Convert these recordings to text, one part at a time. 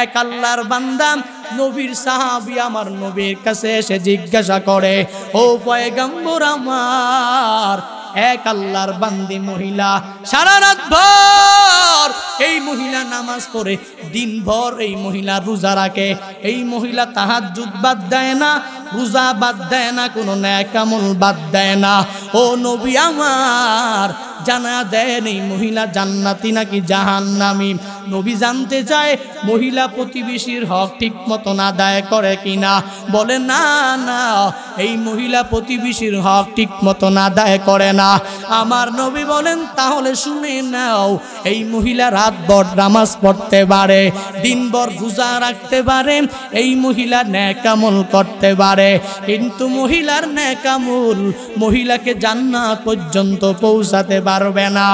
এক আল্লাহর বান্দা নবীর সাহাবী আমার নবীর কাছে এসে জিজ্ঞাসা করে, ও পয়গম্বর আমার, এক আল্লাহর বান্দি মহিলা সারা রাত ভর এই মহিলা নামাজ পড়ে, দিনভর এই মহিলা রোজা রাখে, এই মহিলা তাহাজ্জুদ বাদ দেয় না, রোজা বাদ দেয় না, কোনো নেক আমল বাদ দেয় না। ও নবী আমার, জানা দেন এই মহিলা জান্নাতি নাকি জাহান্নামী? নবী জানতে চায় মহিলা প্রতিবেশীর হক ঠিক মতন আদায় করে কিনা। বলে না না, এই মহিলা প্রতিবেশীর হক ঠিক মতন আদায় করে না। আমার নবী বলেন, তাহলে শুনে নাও, এই মহিলা রাতভর নামাজ পড়তে পারে, দিনভর রোজা রাখতে পারে, এই মহিলা নেক আমল করতে পারে, কিন্তু মহিলার নেক আমল মহিলাকে জান্নাত পর্যন্ত পৌঁছাতে পারবে না।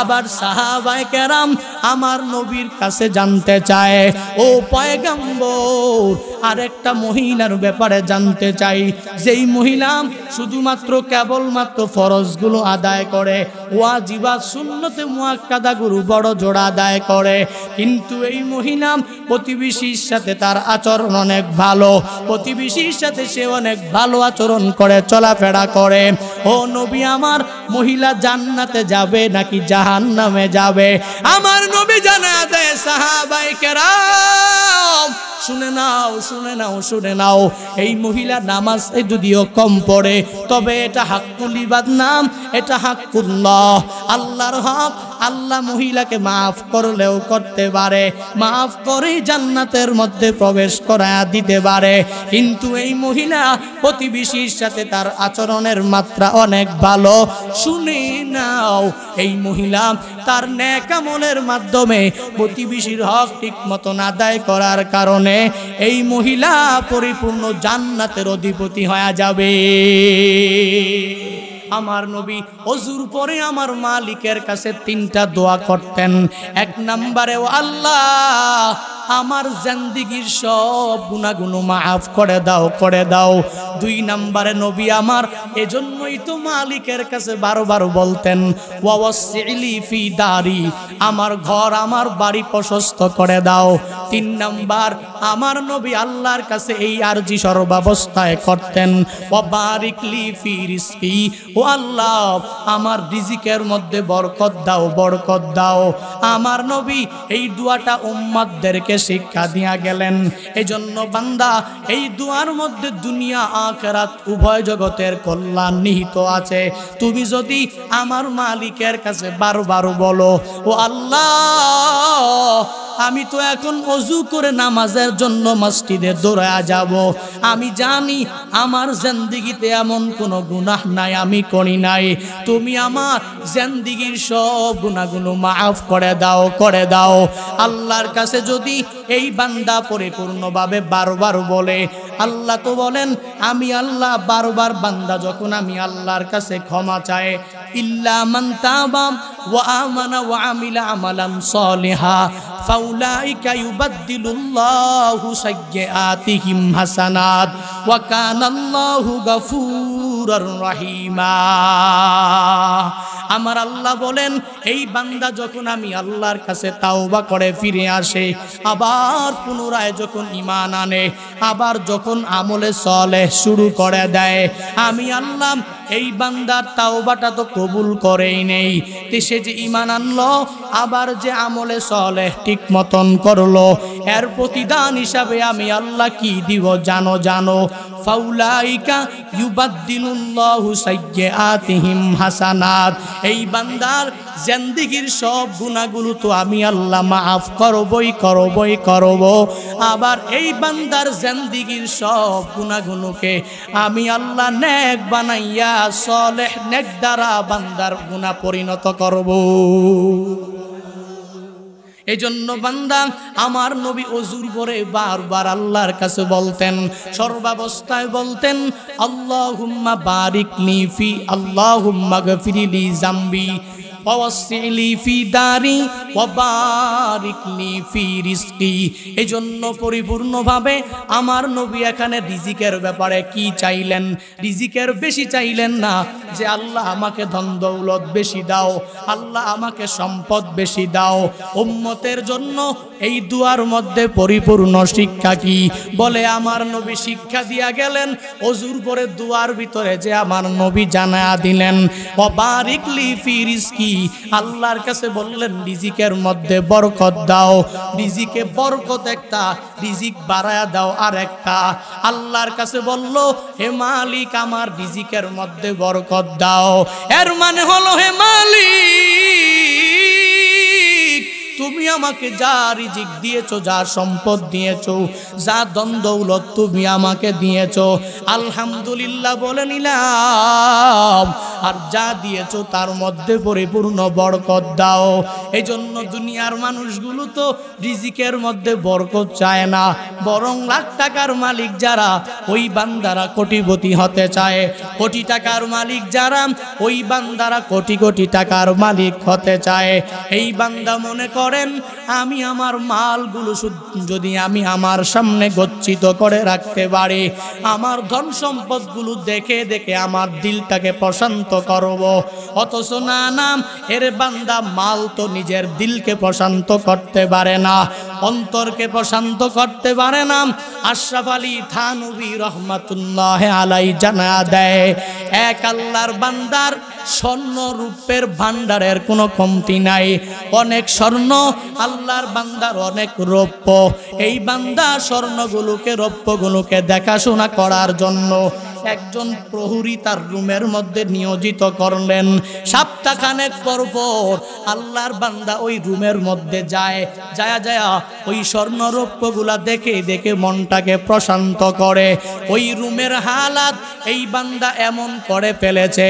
আবার সাহাবায়ে কেরাম আমার নবীর কাছে জানতে চায়, ও পয়গম্বর, আরেকটা মহিলার ব্যাপারে জানতে চাই, যেই মহিলা শুধুমাত্র কেবলমাত্র ফরজগুলো আদায় করে, ওয়াজিবাত সুন্নতে মুআক্কাদাগুলো বড় জোড়া আদায় করে, কিন্তু এই মহিলা প্রতিবেশীর সাথে তার আচরণ অনেক ভালো, প্রতিবেশীর সাথে সে অনেক ভালো আচরণ করে, চলাফেরা করে। ও নবী আমার, মহিলা জান্নাতে যাবে নাকি জাহান্নামে যাবে? আমার নবী জানা দেয় সাহাবায়ে কেরাম, শুনে নাও, শুনে নাও, শুনে নাও, এই মহিলা নামাজ যদিও কম পড়ে, তবে এটা হাক্কুল ইবাদ নাম, এটা হাক্কুল্লাহ, আল্লাহর হক। আল্লাহ মহিলাকে মাফ করলেও করতে পারে, মাফ করে জান্নাতের মধ্যে প্রবেশ করায়া দিতে পারে, কিন্তু এই মহিলা প্রতিবেশীর সাথে তার আচরণের মাত্রা অনেক ভালো। শুনে নাও, এই মহিলা তার নেক আমলের মাধ্যমে প্রতিবেশীর হক ঠিক মতন আদায় করার কারণে এই মহিলা পরিপূর্ণ জান্নাতের অধিপতি হয়ে যাবে। আমার নবী ওযুর পরে আমার মালিকের কাছে 3টা দোয়া করতেন। 1 নম্বরে, ও আল্লাহ, আমার জিন্দেগীর সব গুনাহগুলো মাফ করে দাও, করে দাও। 2 নম্বরে নবী আমার এজন্যই তো মালিকের কাছে বারবার বলতেন, ওয়াসিলি ফি দারি, আমার ঘর আমার বাড়ি প্রশস্ত করে দাও। 3 নম্বর, আমার নবী আল্লাহর কাছে এই আরজি সর্বাবস্থায় করতেন, ওয়াবারিকলি ফি রিজকি, ও আল্লাহ, আমার রিজিকের মধ্যে বরকত দাও, বরকত দাও। আমার নবী এই দোয়াটা উম্মতদেরকে শিক্ষা দিয়া গেলেন। এজন্য বান্দা, এই দুয়ার মধ্যে দুনিয়া আখিরাত উভয় জগতের কল্যাণ নিহিত আছে। তুমি যদি আমার মালিকের কাছে বারবার বলো, ও আল্লাহ, আমি তো এখন ওযু করে নামাজের জন্য মসজিদে দৌড়ায়া যাব, আমি জানি আমার জিন্দেগিতে এমন কোনো গুনাহ নাই আমি করি নাই, তুমি আমার জিন্দেগির সব গুনাহগুলো মাফ করে দাও, করে দাও। আল্লাহর কাছে যদি এই বান্দা পরিপূর্ণভাবে বারবার বলে, আল্লাহ তো বলেন, আমি আল্লাহ বারবার বান্দা যখন আমি আল্লাহর কাছে ক্ষমা চায়, ইল্লা মান তাবা ওয়া আমানা ওয়া আমিলা আমালান সালিহা ফাউলাইকা ইউবাদদিলুল্লাহু সাইয়্যাতিহিম হাসানাত ওয়া কানাল্লাহু গফুরুর রহিমা। আমার আল্লাহ বলেন, এই বান্দা যখন আমি আল্লাহর কাছে তাওবা করে ফিরে আসে, আবার পুনরায় যখন ঈমান আনে, আবার যখন আমলে সালেহ শুরু করে দেয়, আমি আল্লাহ এই বান্দার তাওবাটা তো কবুল করেই নেই, সে যে ঈমান আনলো, আবার যে আমলে সালেহ ঠিক মতন করলো, এর প্রতিদান হিসাবে আমি আল্লাহ কি দিব জানো? জানো, ফাউলাইকা ইউবাদদিলুল্লাহু সাইয়্যাতিহিম হাসানাত। এই বান্দার জিন্দেগীর সব গুনাহগুলো তো আমি আল্লাহ মাফ করবই, করবই, করব। আবার এই বান্দার জিন্দেগীর সব গুনাহগুলোকে আমি আল্লাহ নেক বানাইয়া সালেহ নেক দ্বারা বান্দার গুনাহ পরিণত করব। এজন্য বান্দা, আমার নবী ওযুর পরে বারবার আল্লাহর কাছে বলতেন, সর্বাবস্থায় বলতেন, আল্লাহুম্মা বারিকলি ফি, আল্লাহুম্মা গফিরলি জামবি, ওয়াসিলি ফি দারি ওয়া বারিক লি ফি রিজকি। এজন্য পরিপূর্ণভাবে আমার নবী এখানে রিজিকের ব্যাপারে কি চাইলেন? রিজিকের বেশি চাইলেন না যে আল্লাহ আমাকে ধন দৌলত বেশি দাও, আল্লাহ আমাকে সম্পদ বেশি দাও। উম্মতের জন্য এই দুয়ার মধ্যে পরিপূর্ণ শিক্ষা কি? বলে আমার নবী শিক্ষা দিয়া গেলেন ওযুর পরে দুয়ার ভিতরে যে আমার নবী জানায়া দিলেন ওয়া বারিক লি ফি রিজকি। আল্লাহর কাছে বললেন রিজিকের মধ্যে বরকত দাও। রিজিকে বরকত একটা, রিজিক বাড়ায়া দাও আর একটা। আল্লাহর কাছে বলল হে মালিক আমার রিজিকের মধ্যে বরকত দাও। এর মানে হলো হে মালিক তুমি আমাকে যা রিজিক দিয়েছো, যা সম্পদ দিয়েছো, যা ধন দৌলত তুমি আমাকে দিয়েছো, আলহামদুলিল্লাহ বলে নিলাম। আর যা দিয়েছো তার মধ্যে পরিপূর্ণ বরকত দাও। এই জন্য দুনিয়ার মানুষগুলো তো রিজিকের মধ্যে বরকত চায় না, বরং লাখ টাকার মালিক যারা ওই বান্দারা কোটিপতি হতে চায়, কোটি টাকার মালিক যারা ওই বান্দারা কোটি কোটি টাকার মালিক হতে চায়। এই বান্দা মনে করেন আমি আমার মালগুলো যদি আমি আমার সামনে গচ্ছিত করে রাখতে পারি, আমার ধন সম্পদগুলো দেখে দেখে আমার দিলটাকে প্রশান্ত করব। অথচ না নাম এর বান্দা মাল তো নিজের দিলকে প্রশান্ত করতে পারে না, অন্তরকে প্রশান্ত করতে পারে না। আশরাফ আলী থানভী রহমাতুল্লাহ আলাইহি জানা দেয় এক আল্লাহর বান্দার স্বর্ণ রূপের ভান্ডারের কোনো কমতি নাই। অনেক স্বর্ণ, আল্লাহর বান্দার অনেক রৌপ্য। এই বান্দা স্বর্ণগুলোকে রৌপ্যগুলোকে দেখাশোনা করার জন্য একজন প্রহরী তার রুমের মধ্যে নিয়োজিত করলেন। সপ্তাহখানেক পর পর আল্লাহর বান্দা ওই রুমের মধ্যে যায়, ওই স্বর্ণ রৌপ্যগুলা দেখে দেখে মনটাকে প্রশান্ত করে। ওই রুমের হালাত এই বান্দা এমন করে ফেলেছে,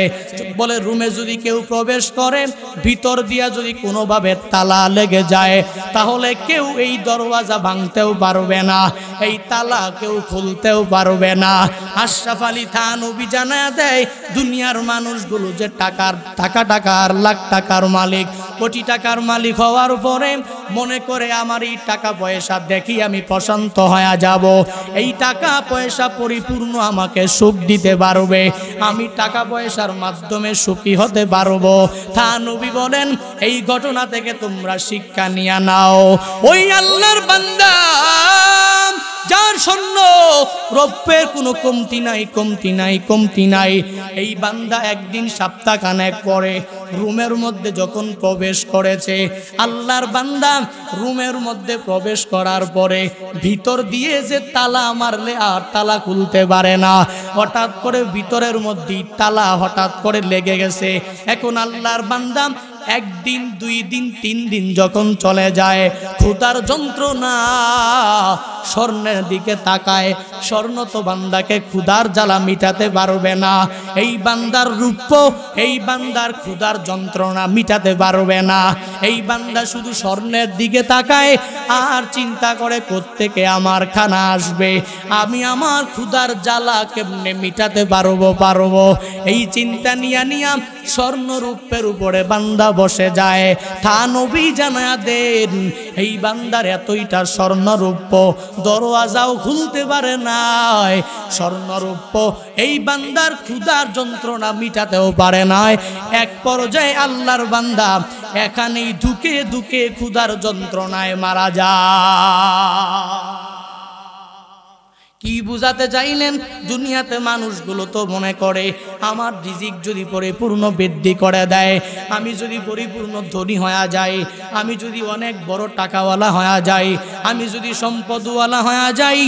বলে রুমে যদি কেউ প্রবেশ করে ভিতর দিয়া যদি কোনোভাবে তালা লেগে যায় তাহলে কেউ এই দরওয়াজা ভাঙতেও পারবে না, এই তালা কেউ খুলতেও পারবে না। আশরাফ আলী থানভী জানা দেয় দুনিয়ার মানুষগুলো যে টাকার লাখ টাকার মালিক, কোটি টাকার মালিক হওয়ার পরে মনে করে আমার এই টাকা পয়সা দেখি আমি প্রশান্ত হয়ে যাব, এই টাকা পয়সা পরিপূর্ণ আমাকে সুখ দিতে পারবে, আমি টাকা পয়সার মাধ্যমে সুখী হতে পারবো। থানভী বলেন এই ঘটনা থেকে তোমরা শিক্ষা নিয়ে নাও। ওই আল্লাহর বান্দা যার স্বর্ণ রৌপ্যের কোনো কমতি নাই, এই বান্দা একদিন সপ্তাহখানেক পরে রুমের মধ্যে যখন প্রবেশ করেছে, আল্লাহর বান্দা রুমের মধ্যে প্রবেশ করার পরে ভিতর দিয়ে যে তালা মারলে আর তালা খুলতে পারে না, হঠাৎ করে ভিতরের মধ্যেই তালা হঠাৎ করে লেগে গেছে। এখন আল্লাহর বান্দা একদিন, 2 দিন, 3 দিন যখন চলে যায়, ক্ষুধার যন্ত্রণা স্বর্ণের দিকে তাকায়। স্বর্ণ তো বান্দাকে ক্ষুধার জ্বালা মিটাতে পারবে না, এই বান্দার রূপ, এই বান্দার ক্ষুধার যন্ত্রণা মিটাতে পারবে না। এই বান্দা শুধু স্বর্ণের দিকে তাকায় আর চিন্তা করে কোত্থেকে আমার খানা আসবে, আমি আমার ক্ষুধার জ্বালা কেমনে মিটাতে পারবো। এই চিন্তা নিয়া স্বর্ণ রূপের উপরে বান্দা বসে যায়। থানভী জানা দেন এই বান্দার এতইটা স্বর্ণরূপ দরওয়াজাও খুলতে পারে নাই, স্বর্ণরূপ এই বান্দার ক্ষুধার যন্ত্রণা মিটাতেও পারে নাই। এক পর্যায়ে আল্লাহর বান্দা এখানেই ধুকে ধুকে ক্ষুধার যন্ত্রণায় মারা যায়। কি বুঝাতে চাইলেন? দুনিয়াতে মানুষগুলো তো মনে করে আমার রিজিক যদি পরিপূর্ণ বৃদ্ধি করে দেয়, আমি যদি পরিপূর্ণ ধনী হয়ে যাই, আমি যদি অনেক বড় টাকাওয়ালা হয়ে যাই, আমি যদি সম্পদওয়ালা হয়ে যাই,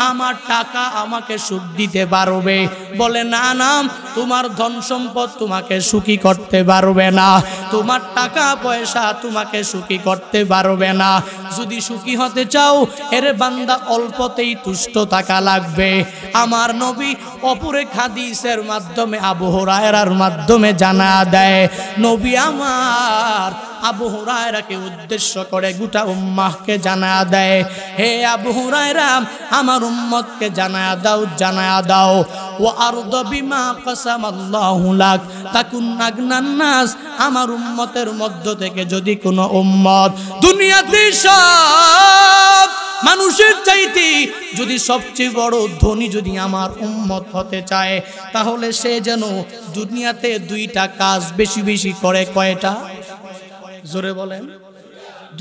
আমার টাকা আমাকে সুখ দিতে পারবে। বলে না না, তোমার ধন সম্পদ তোমাকে সুখী করতে পারবে না, তোমার টাকা পয়সা তোমাকে সুখী করতে পারবে না। যদি সুখী হতে চাও এর বান্দা অল্পতেই তুষ্ট থাকা লাগবে। আমার নবী অপরে হাদিসের মাধ্যমে আবু হুরায়রার মাধ্যমে জানা দেয়, নবী আমার আবু হুরায়রাকে উদ্দেশ্য করে গোটা উম্মাহকে জানায়া দেয়, হে আবু হুরায়রা, আমার উম্মতকে জানায়া দাও ও আরদ বিমা কাসামাল্লাহু লাক তাকুন আগনান নাস। আমার উম্মতের মধ্য থেকে যদি কোনো উম্মত দুনিয়াতে সব মানুষের চাইতে যদি সবচেয়ে বড় ধনী যদি আমার উম্মত হতে চায়, তাহলে সে যেন দুনিয়াতে দুইটা কাজ বেশি বেশি করে। কয়টা? জোরে বলেন।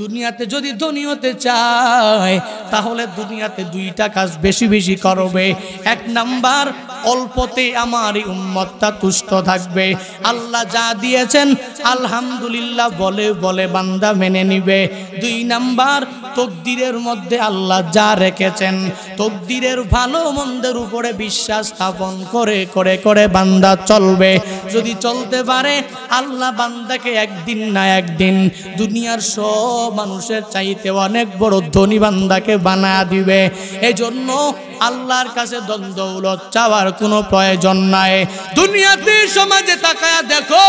দুনিয়াতে যদি ধনী হতে চায় তাহলে দুনিয়াতে দুইটা কাজ বেশি বেশি করবে। এক নাম্বার, অল্পতে আমার এই উম্মতটা তুষ্ট থাকবে, আল্লাহ যা দিয়েছেন আলহামদুলিল্লাহ বলে বলে বান্দা মেনে নিবে। দুই নাম্বার, তকদিরের মধ্যে আল্লাহ যা রেখেছেন তকদিরের ভালো মন্দের উপরে বিশ্বাস স্থাপন করে করে করে বান্দা চলবে। যদি চলতে পারে আল্লাহ বান্দাকে একদিন না একদিন দুনিয়ার সব মানুষের চাইতে অনেক বড় ধনী বান্দাকে বানায়া দিবে। এজন্য আল্লাহর কাছে ধন দৌলত চাওয়ার কোনো প্রয়োজন নাই। দুনিয়াতে সমাজে তাকায়া দেখো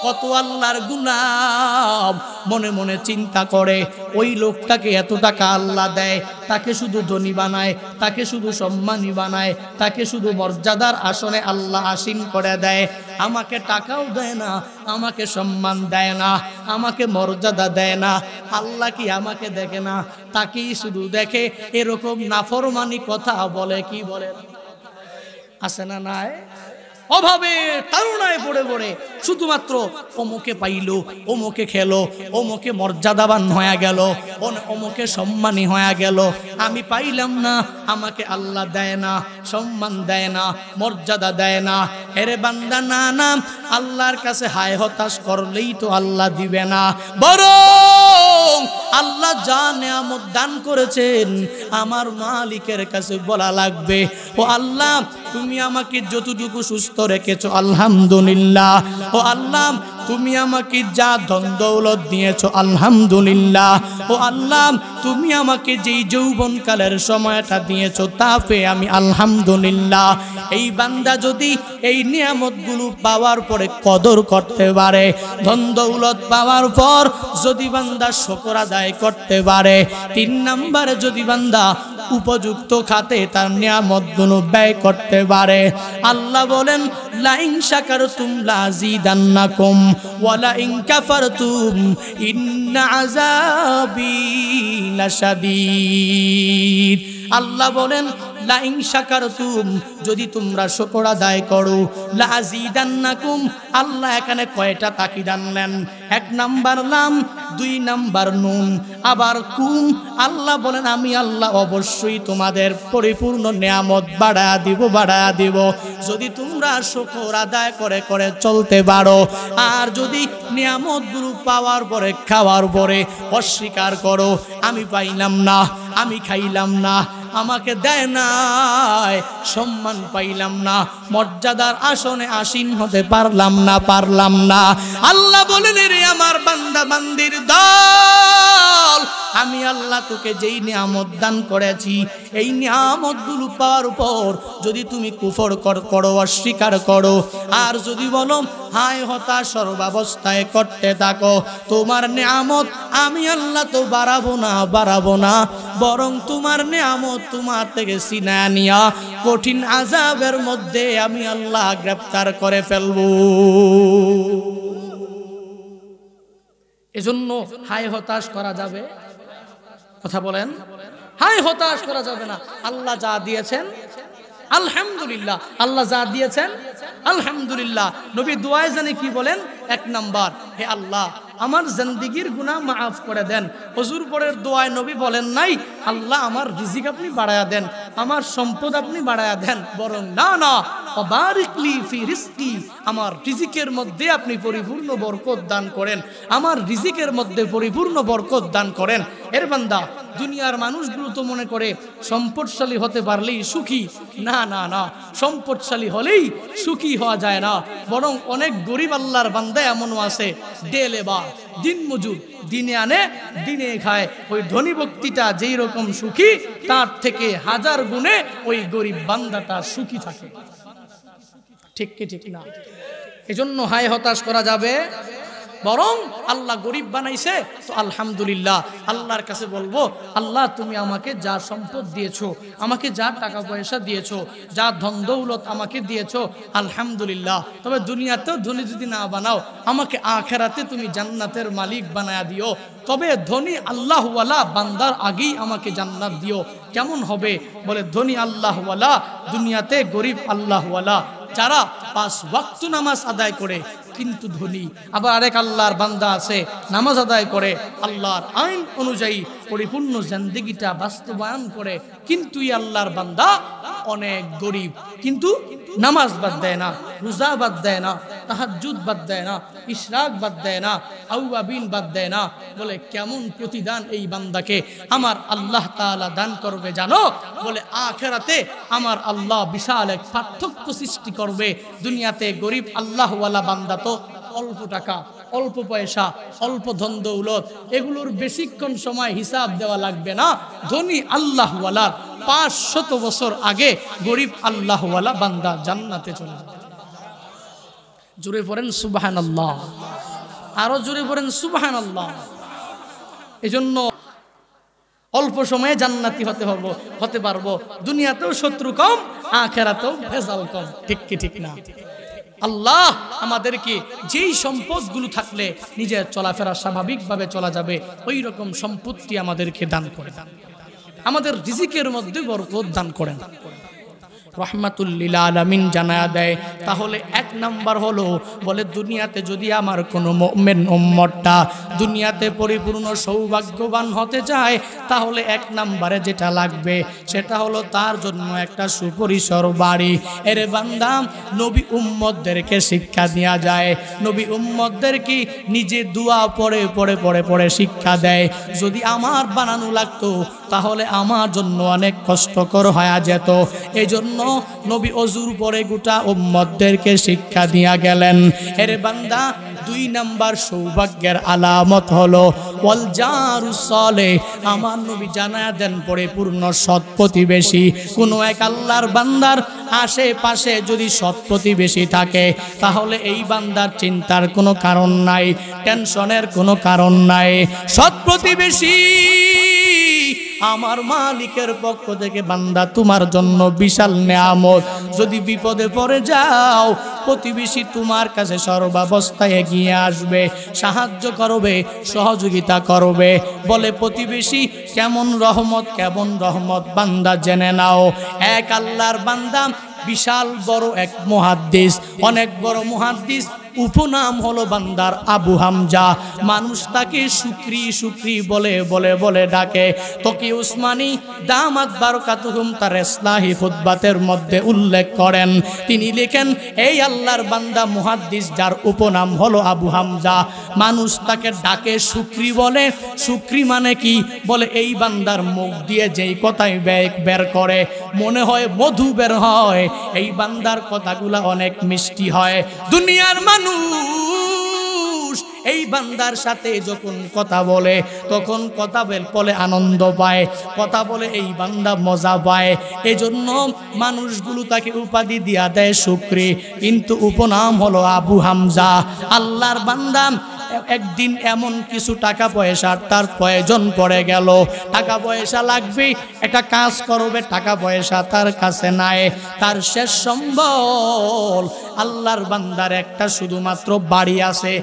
কত আল্লাহর গুলাম মনে মনে চিন্তা করে ওই লোকটাকে এত টাকা আল্লাহ দেয়, তাকে শুধু ধনী বানায়, তাকে শুধু সম্মানী বানায়, তাকে শুধু মর্যাদার আসনে আল্লাহ আসীন করে দেয়, আমাকে টাকাও দেয় না, আমাকে সম্মান দেয় না, আমাকে মর্যাদা দেয় না। আল্লাহ কি আমাকে দেখে না? তাকেই শুধু দেখে। এরকম নাফরমানি কথা বলে, কি বলে? আছে না নাই? অভাবে তাড়নায় পড়ে পড়ে শুধুমাত্র অমুকে পাইলো, অমুকে খেলো, অমুকে মর্যাদাবান হয়ে গেল, অমুকে সম্মানী হয়ে গেল, আমি পাইলাম না, আমাকে আল্লাহ দেয় না, সম্মান দেয় না, মর্যাদা দেয় না। হেরে বান্দা, না না, আল্লাহর কাছে হায় হতাশ করলেই তো আল্লাহ দিবে না, বরং আল্লাহ যা নিয়ামত দান করেছেন আমার মালিকের কাছে বলা লাগবে, ও আল্লাহ তুমি আমাকে যতটুকু সুস্থ রেখেছো আলহামদুলিল্লাহ, ও আল্লাহ তুমি আমাকে যা ধন দৌলত দিয়েছো আলহামদুলিল্লাহ, ও আল্লাহ তুমি আমাকে যেই যৌবনকালের সময়টা দিয়েছো তা পেয়ে আমি আলহামদুলিল্লাহ। এই বান্দা যদি এই নিয়ামতগুলো পাওয়ার পরে কদর করতে পারে, ধন দৌলত পাওয়ার পর যদি বান্দা শুকর আদায় করতে পারে, তিন নম্বরে যদি বান্দা উপযুক্ত খাতে তার নিয়ামতগুলো ব্যয় করতে পারে, আল্লাহ বলেন লাইন শাকারতুম লাযিদান্নাকুম ওয়া লাইন কাফারতুম ইন্না আযাবি লাশাদীদ। আল্লাহ বলেন লাইন শাকারতুম, যদি তোমরা শুকর আদায় করো, লাযিদান্নাকুম। আল্লাহ এখানে কয়টা তাকিদ আনলেন? এক নাম্বার লাম, দুই নাম্বার নুন, আবার কুম। আল্লাহ বলেন আমি আল্লাহ অবশ্যই তোমাদের পরিপূর্ণ নিয়ামত বাড়ায়া দিব যদি তোমরা শুকর আদায় করে করে চলতে পারো। আর যদি নিয়ামতগুলো পাওয়ার পরে খাওয়ার পরে অস্বীকার করো, আমি পাইলাম না, আমি খাইলাম না, আমাকে দেয় নাই, সম্মান পাইলাম না, মর্যাদার আসনে আসীন হতে পারলাম না, আল্লাহ বলেন রে আমার বান্দা বান্দির দল, আমি আল্লাহ তোকে যেই নিয়ামত দান করেছি এই নিয়ামতগুলো পাওয়ার পর যদি তুমি কুফর করো, অস্বীকার করো, আর যদি বলো হায় হতাশ সর্বাবস্থায় করতে থাকো, তোমার নিয়ামত আমি আল্লাহ তো বাড়াবো না, বরং তোমার নিয়ামত তোমার থেকে ছিনিয়ে নিয়া কঠিন আযাবের মধ্যে আমি আল্লাহ গ্রেফতার করে ফেলবো। এজন্য হায় হতাশ করা যাবে? কথা বলেন, হায় হতাশ করা যাবে না। আল্লাহ যা দিয়েছেন আলহামদুলিল্লাহ, আল্লাহ যা দিয়েছেন আলহামদুলিল্লাহ। নবী দুআয় জানে কি বলেন? এক নাম্বার, হে আল্লাহ আমার জিন্দেগীর গুনাহ মাফ করে দেন। হুজুর পরের দোয়ায় নবী বলেন নাই আল্লাহ আমার রিজিক আপনি বাড়ায়া দেন, আমার সম্পদ আপনি বাড়ায়া দেন, বরং না না বারিকলি ফি রিজকি, আমার রিজিকের মধ্যে আপনি পরিপূর্ণ বরকত দান করেন, আমার রিজিকের মধ্যে পরিপূর্ণ বরকত দান করেন। এর বান্দা, দুনিয়ার মানুষগুলো তো মনে করে সম্পদশালী হতে পারলেই সুখী। না না না, সম্পদশালী হলেই সুখী হওয়া যায় না, বরং অনেক গরিব আল্লাহর বান্দা এমনও আছে ডেলেবা, দিন মজুর, দিনে আনে দিনে খায়। ওই ধনী ব্যক্তিটা যেই রকম সুখী তার থেকে হাজার গুণে ওই গরিব বান্দাটা সুখী থাকে। ঠিক কি ঠিক না? এজন্য হায় হতাশ করা যাবে বরং আল্লাহ গরিব বানাইছে তো আলহামদুলিল্লাহ, আল্লাহর কাছে বলবো, আল্লাহ তুমি আমাকে যা সম্পদ দিয়েছো, আমাকে যা টাকা পয়সা দিয়েছো, যা ধন দৌলত আমাকে দিয়েছো, আলহামদুলিল্লাহ। তবে দুনিয়াতেও ধনী যদি না বানাও, আমাকে আখেরাতে তুমি জান্নাতের মালিক বানায়া দিও। তবে ধনী আল্লাহওয়ালা বান্দার আগেই আমাকে জান্নাত দিও। কেমন হবে? বলে ধনী আল্লাহওয়ালা, দুনিয়াতে গরিব আল্লাহওয়ালা। যারা 5 ওয়াক্ত নামাজ আদায় করে কিন্তু ধনী। আবার আরেক আল্লাহর বান্দা আছে, নামাজ আদায় করে, আল্লাহর আইন অনুযায়ী পরিপূর্ণ জিন্দেগিটা বাস্তবায়ন করে, কিন্তু এই আল্লাহর বান্দা অনেক গরিব, কিন্তু নামাজ বাদ দেয় না, রোজা বাদ দেয় না, তাহাজ্জুদ বাদ দেয় না, ইশরাক বাদ দেয় না, আউয়াবিন বাদ দেয় না। বলে কেমন প্রতিদান এই বান্দাকে আমার আল্লাহ তাআলা দান করবে জানো? বলে আখিরাতে আমার আল্লাহ বিশাল এক পার্থক্য সৃষ্টি করবে। দুনিয়াতে গরিব আল্লাহওয়ালা বান্দা তো অল্প টাকা, অল্প পয়সা, অল্প ধন দৌলত, এগুলোর বেশিক্ষণ সময় হিসাব দেওয়া লাগবে না। ধনী আল্লাহওয়ালার 500 বছর আগে গরিব আল্লাহওয়ালা বান্দা জান্নাতে চলে যাবে। জোরে পড়েন সুবহানাল্লাহ, আরো জোরে পড়েন সুবহানাল্লাহ। এজন্য অল্প সময়ে জান্নাতি হতে পারবো। দুনিয়াতেও শত্রু কম, আখিরাতেও ভেজাল কম। ঠিক কি ঠিক না? আল্লাহ আমাদেরকে যেই সম্পদগুলো থাকলে নিজের চলাফেরা স্বাভাবিকভাবে চলা যাবে, ওই রকম সম্পত্তি আমাদেরকে দান করে, আমাদের রিজিকের মধ্যে বরকত দান করেন। রহমাতুল লিল আলামিন জানায়া দেয়। তাহলে 1 নাম্বার হলো, বলে দুনিয়াতে যদি আমার কোনো মুমিন উম্মতটা দুনিয়াতে পরিপূর্ণ সৌভাগ্যবান হতে চায়, তাহলে 1 নাম্বারে যেটা লাগবে সেটা হলো তার জন্য একটা সুপরিসর বাড়ি। এর বান্দা, নবী উম্মতদেরকে শিক্ষা দেয়া যায়, নবী উম্মতদেরকে নিজে দোয়া পড়ে পড়ে পড়ে পড়ে শিক্ষা দেয়। যদি আমার বানানো লাগতো তাহলে আমার জন্য অনেক কষ্টকর হয়ে যেত। এই জন্য নবী অজুর পরে গোটা উম্মতদেরকে শিক্ষা দিয়া গেলেন। এর বান্দা, 2 নাম্বার সৌভাগ্যের আলামত হলো ওয়াল জারুস সালেহ। আমার নবী জানায়া দেন পরিপূর্ণ সৎ প্রতিবেশী। কোনো এক আল্লাহর বান্দার আশেপাশে যদি সৎ প্রতিবেশী থাকে, তাহলে এই বান্দার চিন্তার কোনো কারণ নাই, টেনশনের কোনো কারণ নাই। সৎ প্রতিবেশী আমার মালিকের পক্ষ থেকে বান্দা তোমার জন্য বিশাল নেয়ামত। যদি বিপদে পড়ে যাও, প্রতিবেশী তোমার কাছে সর্বাবস্থায় এগিয়ে আসবে, সাহায্য করবে, সহযোগিতা করবে। বলে প্রতিবেশী কেমন রহমত, কেমন রহমত বান্দা জেনে নাও। এক আল্লাহর বান্দা বিশাল বড় এক মুহাদ্দিস, অনেক বড় মুহাদ্দিস, উপনাম হলো বান্দার আবু হামজা। মানুষ তাকে শুকরি শুকরি বলে বলে বলে ডাকে। তকি উসমানী দামাত বারাকাতুহুম তার ইসলাহি খুতবাতের মধ্যে উল্লেখ করেন। তিনি লেখেন, এই আল্লাহর বান্দা মুহাদ্দিস যার উপনাম হলো আবু হামজা, মানুষ তাকে ডাকে শুকরি বলে। শুকরি মানে কি? বলে এই বান্দার মুখ দিয়ে যেই কথাই বের করে মনে হয় মধু বের হয়। এই বান্দার কথাগুলা অনেক মিষ্টি হয়। দুনিয়ার মানুষ এই বান্দার সাথে যখন কথা বলে, তখন কথা বলে আনন্দ পায়, কথা বলে এই বান্দা মজা পায়। এজন্য মানুষগুলো তাকে উপাধি দিয়া দেয় শুকরি, কিন্তু উপনাম হলো আবু হামজা। আল্লাহর বান্দা একদিন এমন কিছু টাকা পয়সার তার প্রয়োজন পড়ে গেল, টাকা পয়সা লাগবে, একটা কাজ করবে, টাকা পয়সা তার কাছে নাই। তার শেষ সম্বল আল্লাহর বান্দার একটা শুধুমাত্র বাড়ি আছে,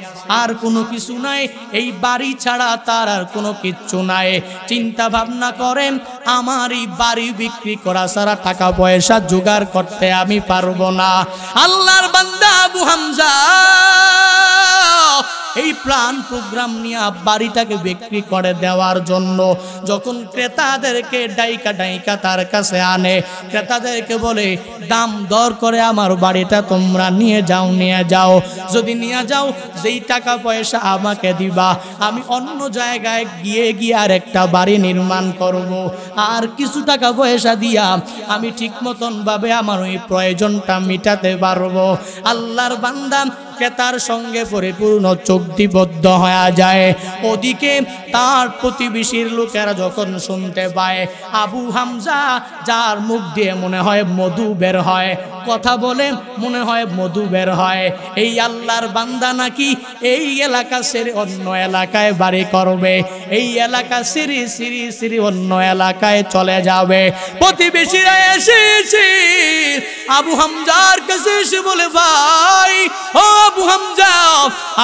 আর কোনো কিছু নাই। এই বাড়ি ছাড়া তার আর কোনো কিচ্ছু নাই। চিন্তা ভাবনা করেন, আমার এই বাড়ি বিক্রি করা ছাড়া টাকা পয়সা জোগাড় করতে আমি পারবো না। আল্লাহর বান্দা আবু হামজা এই প্ল্যান প্রোগ্রাম নিয়ে বাড়িটাকে বিক্রি করে দেওয়ার জন্য যখন ক্রেতাদেরকে ডাইকা ডাইকা তার কাছে আনে, ক্রেতাদেরকে বলে দাম দর করে আমার বাড়িটা তোমরা নিয়ে যাও। যদি নিয়ে যাও, যেই টাকা পয়সা আমাকে দিবা, আমি অন্য জায়গায় গিয়ে আর একটা বাড়ি নির্মাণ করব। আর কিছু টাকা পয়সা দিয়া আমি ঠিক মতন ভাবে আমার ওই প্রয়োজনটা মিটাতে পারবো। আল্লাহর বান্দা তার সঙ্গে পরিপূর্ণ চুক্তিবদ্ধ হয়ে যায়। ওদিকে তার প্রতিবেশীর লোকেরা যখন শুনতে পায় আবু হামজা, যার মুখ দিয়ে মনে হয় মধু বের হয়, কথা বলে মনে হয় মধু বের হয়, এই আল্লাহর বান্দা নাকি এই এলাকা ছেড়ে অন্য এলাকায় বাড়ি করবে, এই এলাকা ছেড়ে সিঁড়ি অন্য এলাকায় চলে যাবে। প্রতিবেশীরা এসে আবু হামজার কাছে এসে বলে, ভাই ও আবু হামজা,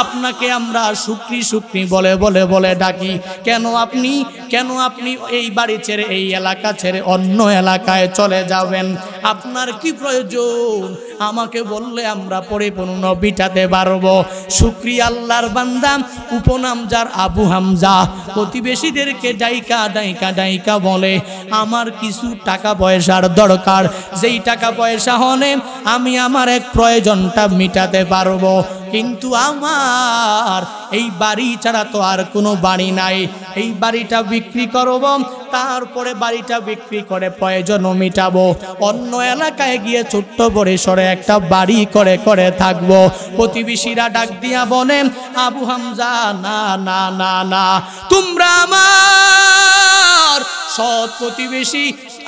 আপনাকে আমরা শুকরি বলে বলে বলে ডাকি, কেন আপনি এই বাড়ি ছেড়ে এই এলাকা ছেড়ে অন্য এলাকায় চলে যাবেন? আপনার কি প্রয়োজন আমাকে বললে আমরা পরিপূর্ণ বিটাতে পারবো। শুকরিয়া আল্লাহর বান্দা, উপনাম যার আবু হামজা, প্রতিবেশীদেরকে ডাইকা বলে, আমার কিছু টাকা পয়সার দরকার, যেই টাকা পয়সা হলে আমি আমার এক প্রয়োজনটা মিটাতে পারবো, কিন্তু আমার এই বাড়ি ছাড়া তো আর কোনো বাড়ি নাই, এই বাড়িটা বিক্রি করব, তারপরে বাড়িটা বিক্রি করে প্রয়োজনও মিটাবো, অন্য এলাকায় গিয়ে ছোট্ট পরিসরে একটা বাড়ি করে থাকবো। প্রতিবেশীরা ডাক দিয়া বলেন, আবু হামজা, না না না না, তোমরা আমার সৎ প্রতিবেশী,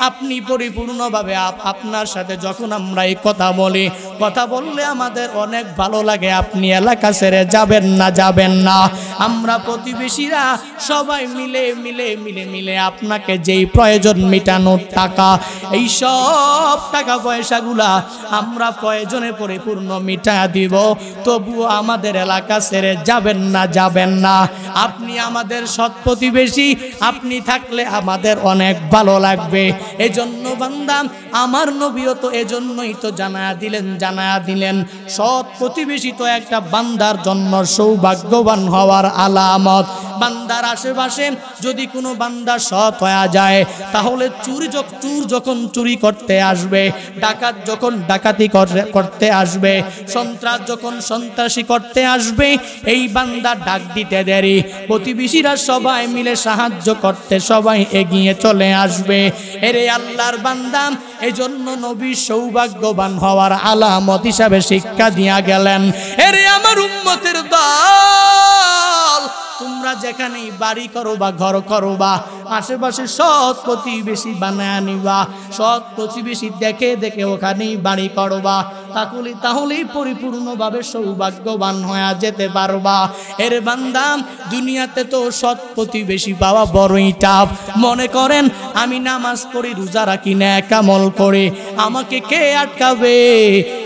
আপনি পরিপূর্ণভাবে আপনার সাথে যখন আমরা এই কথা বললে আমাদের অনেক ভালো লাগে, আপনি এলাকা ছেড়ে যাবেন না। আমরা প্রতিবেশীরা সবাই মিলে আপনাকে যেই প্রয়োজন মেটানোর টাকা, এই সব টাকা পয়সাগুলা আমরা পরিপূর্ণ মিটা দিব, তবুও আমাদের এলাকা ছেড়ে যাবেন না। আপনি আমাদের সৎ প্রতিবেশী, আপনি থাকলে আমাদের অনেক ভালো লাগবে। এজন্য বান্দা, আমার নবীও তো এজন্যই তো জানায়া দিলেন সৎ প্রতিবেশী তো একটা বান্দার জন্য সৌভাগ্যবান হওয়ার আলামত। বান্দার আশেপাশে যদি কোনো বান্দা সৎ হয়ে যায়, তাহলে চোর যখন চুরি করতে আসবে, ডাকাত যখন ডাকাতি করতে আসবে, সন্ত্রাস যখন সন্ত্রাসী করতে আসবে, এই বান্দা ডাক দিতে দেরি, প্রতিবেশীরা সবাই মিলে সাহায্য করতে সবাই এগিয়ে চলে আসবে। এরে আল্লাহর বান্দা, এজন্য নবী সৌভাগ্যবান হওয়ার আলামত হিসাবে শিক্ষা দিয়া গেলেন। এরে আমার উম্মতের দল, তোমরা যেখানেই বাড়ি করো বা ঘর করো বা আশেপাশে সৎ প্রতিবেশী বানায় নিবা, সৎ প্রতিবেশী দেখে ওখানেই বাড়ি করবা, তাহলেই পরিপূর্ণভাবে সৌভাগ্যবান হয়ে যেতে পারবা। এর বান্দা, দুনিয়াতে তো সৎ প্রতিবেশী পাওয়া বড়ই টাফ। মনে করেন আমি নামাজ পড়ি, রোজা রাখি, নেক আমল করে, আমাকে কে আটকাবে?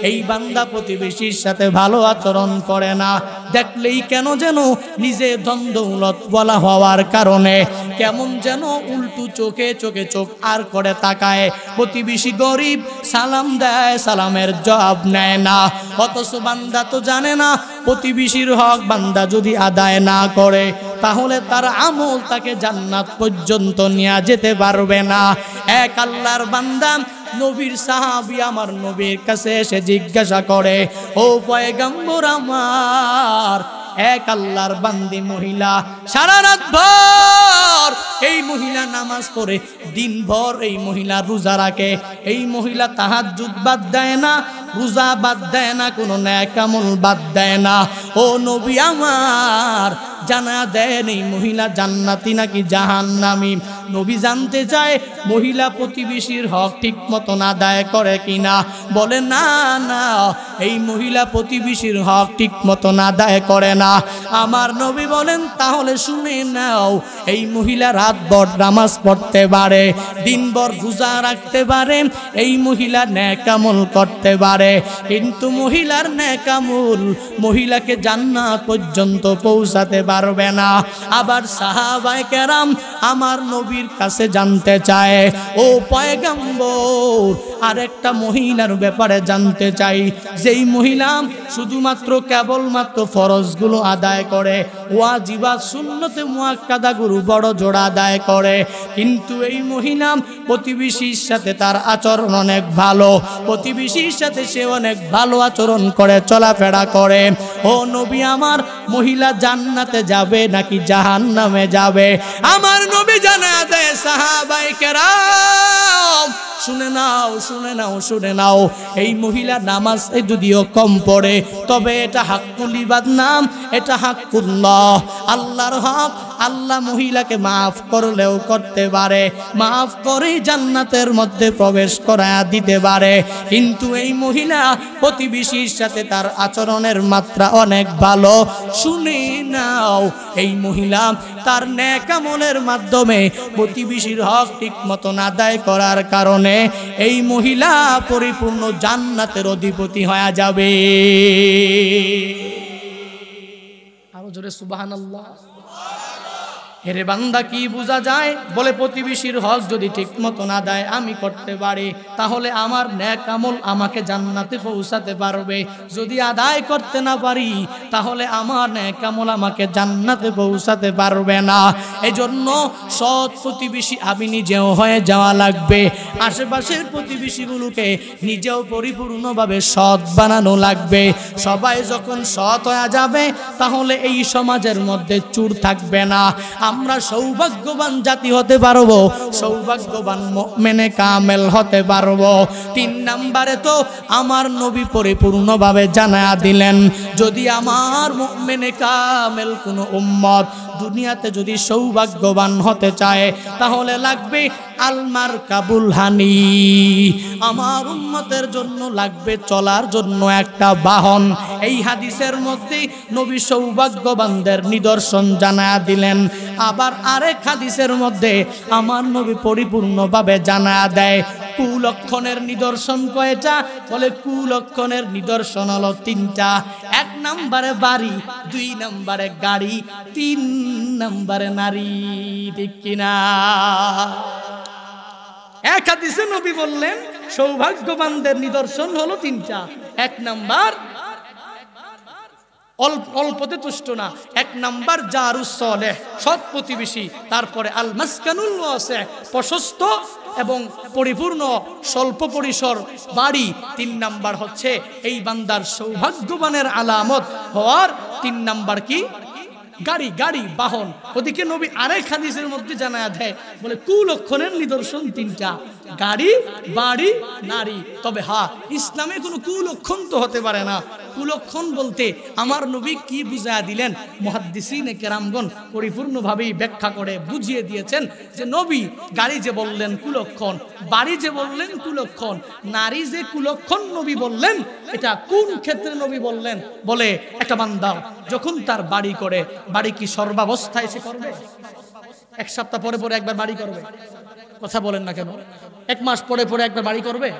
এই বান্দা প্রতিবেশীর সাথে ভালো আচরণ করে না, দেখলেই কেন যেন নিজে ধন-দৌলত বলা হওয়ার কারণে কেমন যেন উল্টু চোখে চোখ আর করে তাকায়। প্রতিবেশী গরিব, সালাম দেয়, সালামের জবাব নেয় না, অথচ বান্দা তো জানে না প্রতিবেশীর হক বান্দা যদি আদায় না করে, তাহলে তার আমল তাকে জান্নাত পর্যন্ত নিয়ে যেতে পারবে না। এক আল্লাহর বান্দা, নবীর সাহাবী আমার নবীর কাছে এসে জিজ্ঞাসা করে, ও পয়গম্বর আমার, এক আল্লাহর বান্দি মহিলা, সারা রাত ভর এই মহিলা নামাজ পড়ে, দিনভর এই মহিলা রোজা রাখে, এই মহিলা তাহাজ্জুদ বাদ দেয় না, রোজা বাদ দেয় না, কোনো নেক আমল বাদ দেয় না। ও নবী আমার, জানা দেন এই মহিলা জান্নাতি নাকি জাহান্নামী? নবী জানতে চায় মহিলা প্রতিবেশীর হক ঠিক মতন আদায় করে কিনা। বলে, না না, এই মহিলা প্রতিবেশীর হক ঠিক মতন আদায় করে না। আমার নবী বলেন, তাহলে শুনে নাও, এই মহিলা রাতভর নামাজ পড়তে পারে, দিনভর রোজা রাখতে পারে, এই মহিলা নেক আমল করতে পারে, কিন্তু মহিলার নেক আমল মহিলাকে জান্নাত পর্যন্ত পৌঁছাতে পারবে না। আবার সাহাবায়ে কেরাম আমার নবীর কাছে জানতে চায়, ও পয়গম্বর, আরেকটা মহিলার ব্যাপারে জানতে চাই, যেই মহিলা শুধুমাত্র কেবলমাত্র ফরজগুলো আদায় করে, ওয়াজিবাত সুন্নতে মুআক্কাদাগুলো বড় জোড়া আদায় করে, কিন্তু এই মহিলা প্রতিবেশীর সাথে তার আচরণ অনেক ভালো, প্রতিবেশীর সাথে সে অনেক ভালো আচরণ করে, চলাফেরা করে। ও নবী আমার, মহিলা জান্নাতে যাবে নাকি জাহান্নামে যাবে? আমার নবী জানা দেয়, সাহাবায়ে কেরাম শুনে নাও, শুনে নাও, শুনে নাও, এই মহিলা নামাজ যদিও কম পড়ে, তবে এটা হাক্কুল ইবাদ নাম, এটা হাক্কুল্লাহ, আল্লাহর হক। আল্লাহ মহিলাকে মাফ করলেও করতে পারে, মাফ করে জান্নাতের মধ্যে প্রবেশ করায়া দিতে পারে। কিন্তু এই মহিলা প্রতিবেশীর সাথে তার আচরণের মাত্রা অনেক ভালো। শুনে নাও, এই মহিলা তার নেক আমলের মাধ্যমে প্রতিবেশীর হক ঠিক মতন আদায় করার কারণে এই মহিলা পরিপূর্ণ জান্নাতের অধিপতি হয়ে যাবে। আরো জোরে সুবহানাল্লাহ। হেরে বান্দা, কি বোঝা যায়? বলে প্রতিবেশীর হক যদি ঠিক মতন আদায় আমি করতে পারি, তাহলে আমার নেক আমল আমাকে জান্নাতে পৌঁছাতে পারবে। যদি আদায় করতে না পারি, তাহলে আমার নেক আমল আমাকে জান্নাতে পৌঁছাতে পারবে না। এজন্য সৎ প্রতিবেশী আমি নিজেও হয়ে যাওয়া লাগবে। আশেপাশের প্রতিবেশীগুলোকে নিজেও পরিপূর্ণভাবে সৎ বানানো লাগবে। সবাই যখন সৎ হয়ে যাবে, তাহলে এই সমাজের মধ্যে চুর থাকবে না। আমরা সৌভাগ্যবান জাতি হতে পারবো, সৌভাগ্যবান মুমিনে কামেল হতে পারবো। 3 নম্বরে তো আমার নবী পরিপূর্ণভাবে জানায়া দিলেন, যদি আমার মুমিনে কামেল কোন উম্মত দুনিয়াতে যদি সৌভাগ্যবান হতে চায়, তাহলে লাগবে আলমার কাবুল হানি। আমার উম্মতের জন্য লাগবে চলার জন্য একটা বাহন। এই হাদিসের মধ্যে নবী সৌভাগ্যবানদের নিদর্শন জানায়া দিলেন। আবার আরেক হাদিসের মধ্যে আমার নবী পরিপূর্ণভাবে জানায়া দেয় কুলক্ষণের নিদর্শন কয়টা? বলে কুলক্ষণের নিদর্শন হলো 3টা। 1 নম্বরে বাড়ি, 2 নম্বরে গাড়ি, 3 নম্বরে নারী। ঠিক কিনা? এক হাদিসে নবী বললেন সৌভাগ্যবানদের নিদর্শন হলো 3টা। 1 নাম্বার অল্পতে তুষ্ট না, 1 নাম্বার জারুস সালেহ, সৎ প্রতিবেশী। তারপরে আল মাসকানুল ওয়াসি, প্রশস্ত এবং পরিপূর্ণ স্বল্প পরিসর বাড়ি। 3 নাম্বার হচ্ছে এই বান্দার সৌভাগ্যবানের আলামত হওয়ার 3 নাম্বার কি? গাড়ি, গাড়ি বাহন। ওদিকে নবী আরেক হাদিসের মধ্যে জানায়া দেয়, বলে কুলক্ষণের নিদর্শন 3টা, গাড়ি, বাড়ি, নারী। তবে হ্যাঁ, ইসলামে কোনো কুলক্ষণ তো হতে পারে না। কুলক্ষণ বলতে আমার নবী কি বুঝায়া দিলেন, মুহাদ্দিসিনে কেরামগণ পরিপূর্ণভাবেই ব্যাখ্যা করে বুঝিয়ে দিয়েছেন যে নবী গাড়ি যে বললেন কুলক্ষণ, বাড়ি যে বললেন কুলক্ষণ, নারী যে কুলক্ষণ নবী বললেন, এটা কোন ক্ষেত্রে নবী বললেন? বলে একটা বান্দা যখন তার বাড়ি করে, বাড়ি কি সর্বাবস্থায় সে করবে? 1 সপ্তাহ পরে পরে একবার বাড়ি করবে? কথা বলেন না কেন? 1 মাস পরে পরে একবার বাড়ি করবে?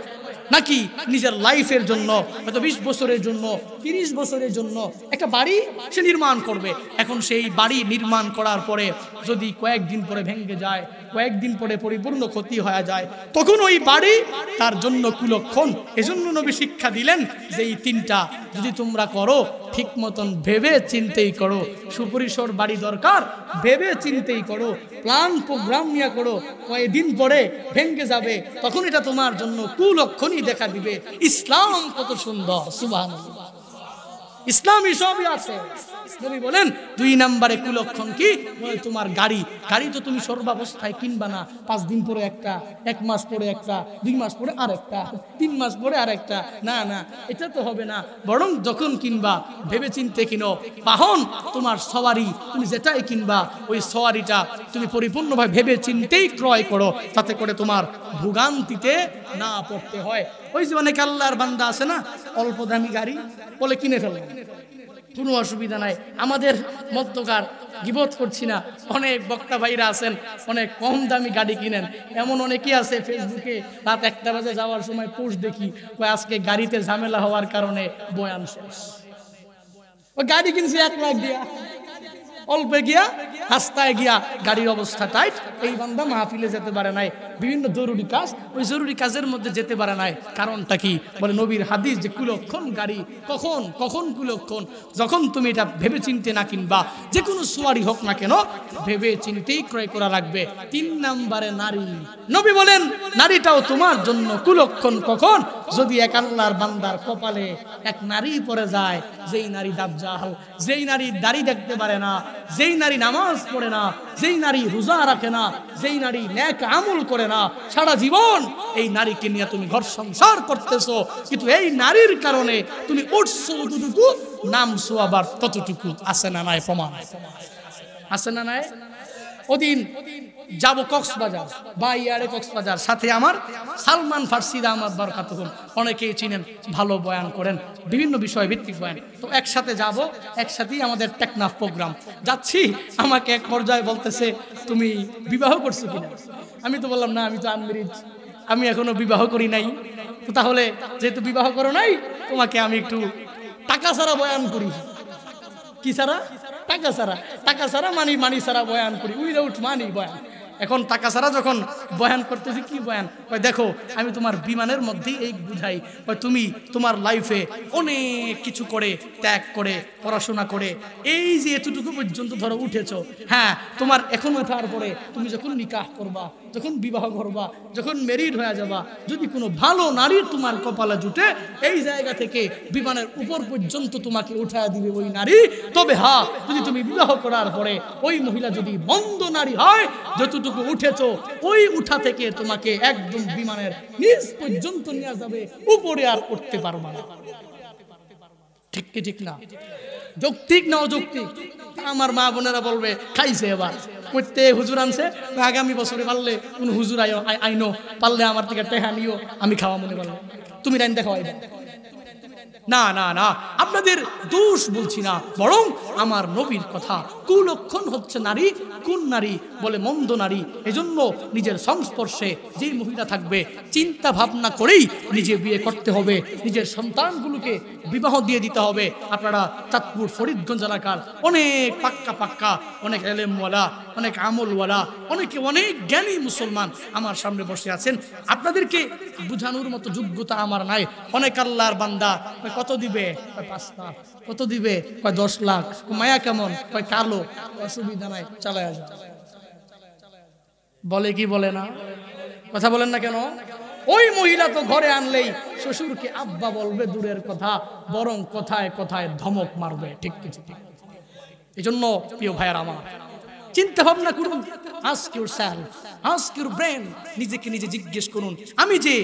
নাকি নিজের লাইফের জন্য, হয়তো 20 বছরের জন্য, 30 বছরের জন্য একটা বাড়ি সে নির্মাণ করবে। এখন সেই বাড়ি নির্মাণ করার পরে যদি কয়েকদিন পরে ভেঙে যায়, কয়েকদিন পরে পরিপূর্ণ ক্ষতি হয়ে যায়, তখন ওই বাড়ি তার জন্য কুলক্ষণ। এজন্য নবী শিক্ষা দিলেন যে এই 3টা যদি তোমরা করো, ঠিক মতন ভেবে চিন্তেই করো। সুপরিসর বাড়ি দরকার, ভেবে চিন্তেই করো, প্ল্যান প্রোগ্রাম নিয়ে করো। কয়েকদিন পরে ভেঙে যাবে, তখন এটা তোমার জন্য কুলক্ষণই দেখা দিবে। ইসলাম কত সুন্দর! সুবহানাল্লাহ। ইসলামী সবই আছে। নবী বলেন 2 নম্বরে কুলক্ষণ কি? বলে তোমার গাড়ি। গাড়ি তো তুমি সর্বাবস্থায় কিনবা না। 5 দিন পরে একটা, 1 মাস পরে একটা, 2 মাস পরে আরেকটা, 3 মাস পরে আরেকটা। না না, এটা তো হবে না। বরং যখন কিনবা ভেবে চিন্তে কিনো। বাহন তোমার সওয়ারি, তুমি যেটাই কিনবা ওই সওয়ারিটা তুমি পরিপূর্ণভাবে ভেবে চিন্তেই ক্রয় করো, তাতে করে তোমার ভোগান্তিতে না পড়তে হয়। ওই যে অনেক আল্লাহর বান্দা আছে না, অল্প দামি গাড়ি বলে কিনে ফেলে, কোনো অসুবিধা নাই। আমাদের মধ্যকার গিবত করছি না, অনেক বক্তা ভাইরা আছেন অনেক কম দামি গাড়ি কিনেন। এমন অনেকেই আছে ফেসবুকে রাত 1টা বাজে যাওয়ার সময় পোস্ট দেখি, ওই আজকে গাড়িতে ঝামেলা হওয়ার কারণে বয়ান শেষ। ওই গাড়ি কিনছে 1 লাখ দিয়া, অল্পে গিয়া রাস্তায় গিয়া গাড়ির অবস্থা টাইট। এই বান্দা মাহফিলে যেতে পারে নাই, বিভিন্ন জরুরি কাজ, ওই জরুরি কাজের মধ্যে যেতে পারে নাই। কারণটা কি? বলে নবীর হাদিস যে কুলক্ষণ গাড়ি। কখন কখন কুলক্ষণ? যখন তুমি এটা ভেবে চিনতে না কিনবা, যে কোনো সোয়ারি হোক না কেন, ভেবে চিনতেই ক্রয় করা লাগবে। 3 নম্বরে নারী। নবী বলেন নারীটাও তোমার জন্য কুলক্ষণ। কখন? যদি এক আল্লাহর বান্দার কপালে এক নারী পড়ে যায়, যেই নারী দাজ্জাল, যেই নারী দাড়ি দেখতে পারে না, যেই নারী নামাজ পড়ে না, যেই নারী রোজা রাখে না, যেই নারী নেক আমল করে না, সারা জীবন এই নারীকে নিয়ে তুমি ঘর সংসার করতেছো, কিন্তু এই নারীর কারণে তুমি উঠছো যতটুকু, নামছো আবার ততটুকু। আছে না নাই প্রমাণ? আছে না নাই? ওদিন যাব কক্সবাজার, বাইয়ারে কক্সবাজার, সাথে আমার সালমান ফার্সি দামাত বরকাতুহুম, অনেকেই চিনেন, ভালো বয়ান করেন, বিভিন্ন বিষয় ভিত্তিক বয়ান। তো একসাথে যাব, একসাথেই আমাদের টেকনাফ প্রোগ্রাম। যাচ্ছি, আমাকে এক পর্যায়ে বলতেছে, তুমি বিবাহ করছো কিনা? আমি তো বললাম না, আমি তো আনমেরিড, আমি এখনো বিবাহ করি নাই। তো তাহলে যেহেতু বিবাহ করো নাই, তোমাকে আমি একটু টাকা ছাড়া বয়ান করি। কি ছাড়া? টাকা ছাড়া। টাকা ছাড়া মানি ছাড়া বয়ান করি, উইদাউট মানি বয়ান। এখন টাকা ছাড়া যখন বয়ান করতেছি, কি বয়ান? দেখো, আমি তোমার বিমানের মধ্যেই এই বুঝাই, তুমি তোমার লাইফে অনেক কিছু করে, ত্যাগ করে, পড়াশোনা করে এই যে এতটুকু পর্যন্ত ধরো উঠেছো। হ্যাঁ, তোমার এখন ওঠার পরে তুমি যখন নিকাহ করবা, যখন বিবাহ করবা, যখন ম্যারিড হয়ে যাবা, যদি কোনো ভালো নারী তোমার কপালে জুটে, এই জায়গা থেকে বিমানের উপর পর্যন্ত তোমাকে উঠায় দিবে ওই নারী। তবে হ্যাঁ, যদি তুমি বিবাহ করার পরে ওই মহিলা যদি মন্দ নারী হয়, যতটুকু উঠেছো ওই উঠা থেকে তোমাকে একদম বিমানের নিচ পর্যন্ত নিয়ে যাবে, উপরে আর উঠতে পারবা না। ঠিক কি ঠিক না? যৌক্তিক না অযৌক্তিক? আমার মা বোনেরা বলবে, খাইছে এবার করতে হুজুর আনছে, আগামী বছরে পারলে কোন হুজুর আইনো, পারলে আমার থেকে টেহা নিও, আমি খাওয়া মনে পারলে তুমি রাইন দেখাও। না না না, আপনাদের দোষ বলছি না, বরং আমার নবীর কথা। কুলক্ষণ হচ্ছে নারী, কোন নারী বলে মন্দ নারী। এজন্য নিজের সংস্পর্শে যেই মহিলা থাকবে, চিন্তা ভাবনা করেই নিজে বিয়ে করতে হবে, নিজের সন্তানগুলোকে বিবাহ দিয়ে দিতে হবে। আপনারা চাঁদপুর ফরিদগঞ্জ এলাকার অনেক পাক্কা অনেক এলেমওয়ালা, অনেক আমলওয়ালা, অনেকে অনেক জ্ঞানী মুসলমান আমার সামনে বসে আছেন। আপনাদেরকে বুঝানোর মতো যোগ্যতা আমার নাই। অনেক আল্লাহর বান্দা কত দিবে? 5 লাখ। কত দিবে? 10 লাখ। মায়া কেমন? কালো। অসুবিধা নাই, চালায় যা। বলে কি বলে না? কথা বলেন না কেন? ওই মহিলা তো ঘরে আনলেই শ্বশুরকে আব্বা বলবে দূরের কথা, বরং কথায় কথায় ধমক মারবে। ঠিক কিছু ঠিক। এই জন্য প্রিয় ভাইয়ার আমার, চিন্তা ভাবনা করুন। Ask yourself, ask your brain. নিজেকে নিজে জিজ্ঞেস করুন, আমি যে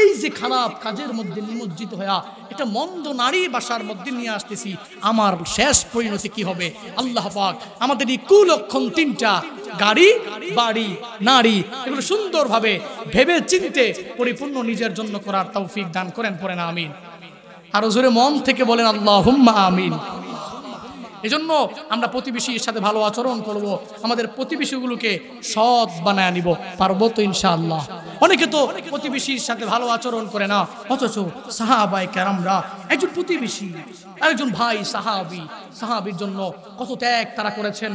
এই যে খারাপ কাজের মধ্যে নিমজ্জিত হয়ে এটা মন্দ নারী বাসার মধ্যে নিয়ে আসতেছি, আমার শেষ পরিণতি কি হবে? আল্লাহ পাক আমাদের এই কুলক্ষণ 3টা, গাড়ি, বাড়ি, নারী, এগুলো সুন্দরভাবে ভেবে চিন্তে পরিপূর্ণ নিজের জন্য করার তৌফিক দান করেন। পড়েন আমিন। আরো জোরে মন থেকে বলেন আল্লাহুম্মা আমিন। এজন্য আমরা প্রতিবেশীর সাথে ভালো আচরণ করব, আমাদের প্রতিবেশীগুলোকে সৎ বানায় নিব। পারবো তো ইনশাআল্লাহ? অনেকে তো প্রতিবেশীর সাথে ভালো আচরণ করে না, অথচ সাহাবায়ে কেরামরা, একজন প্রতিবেশী, আরেকজন ভাই সাহাবীর জন্য কত ত্যাগ তারা করেছেন,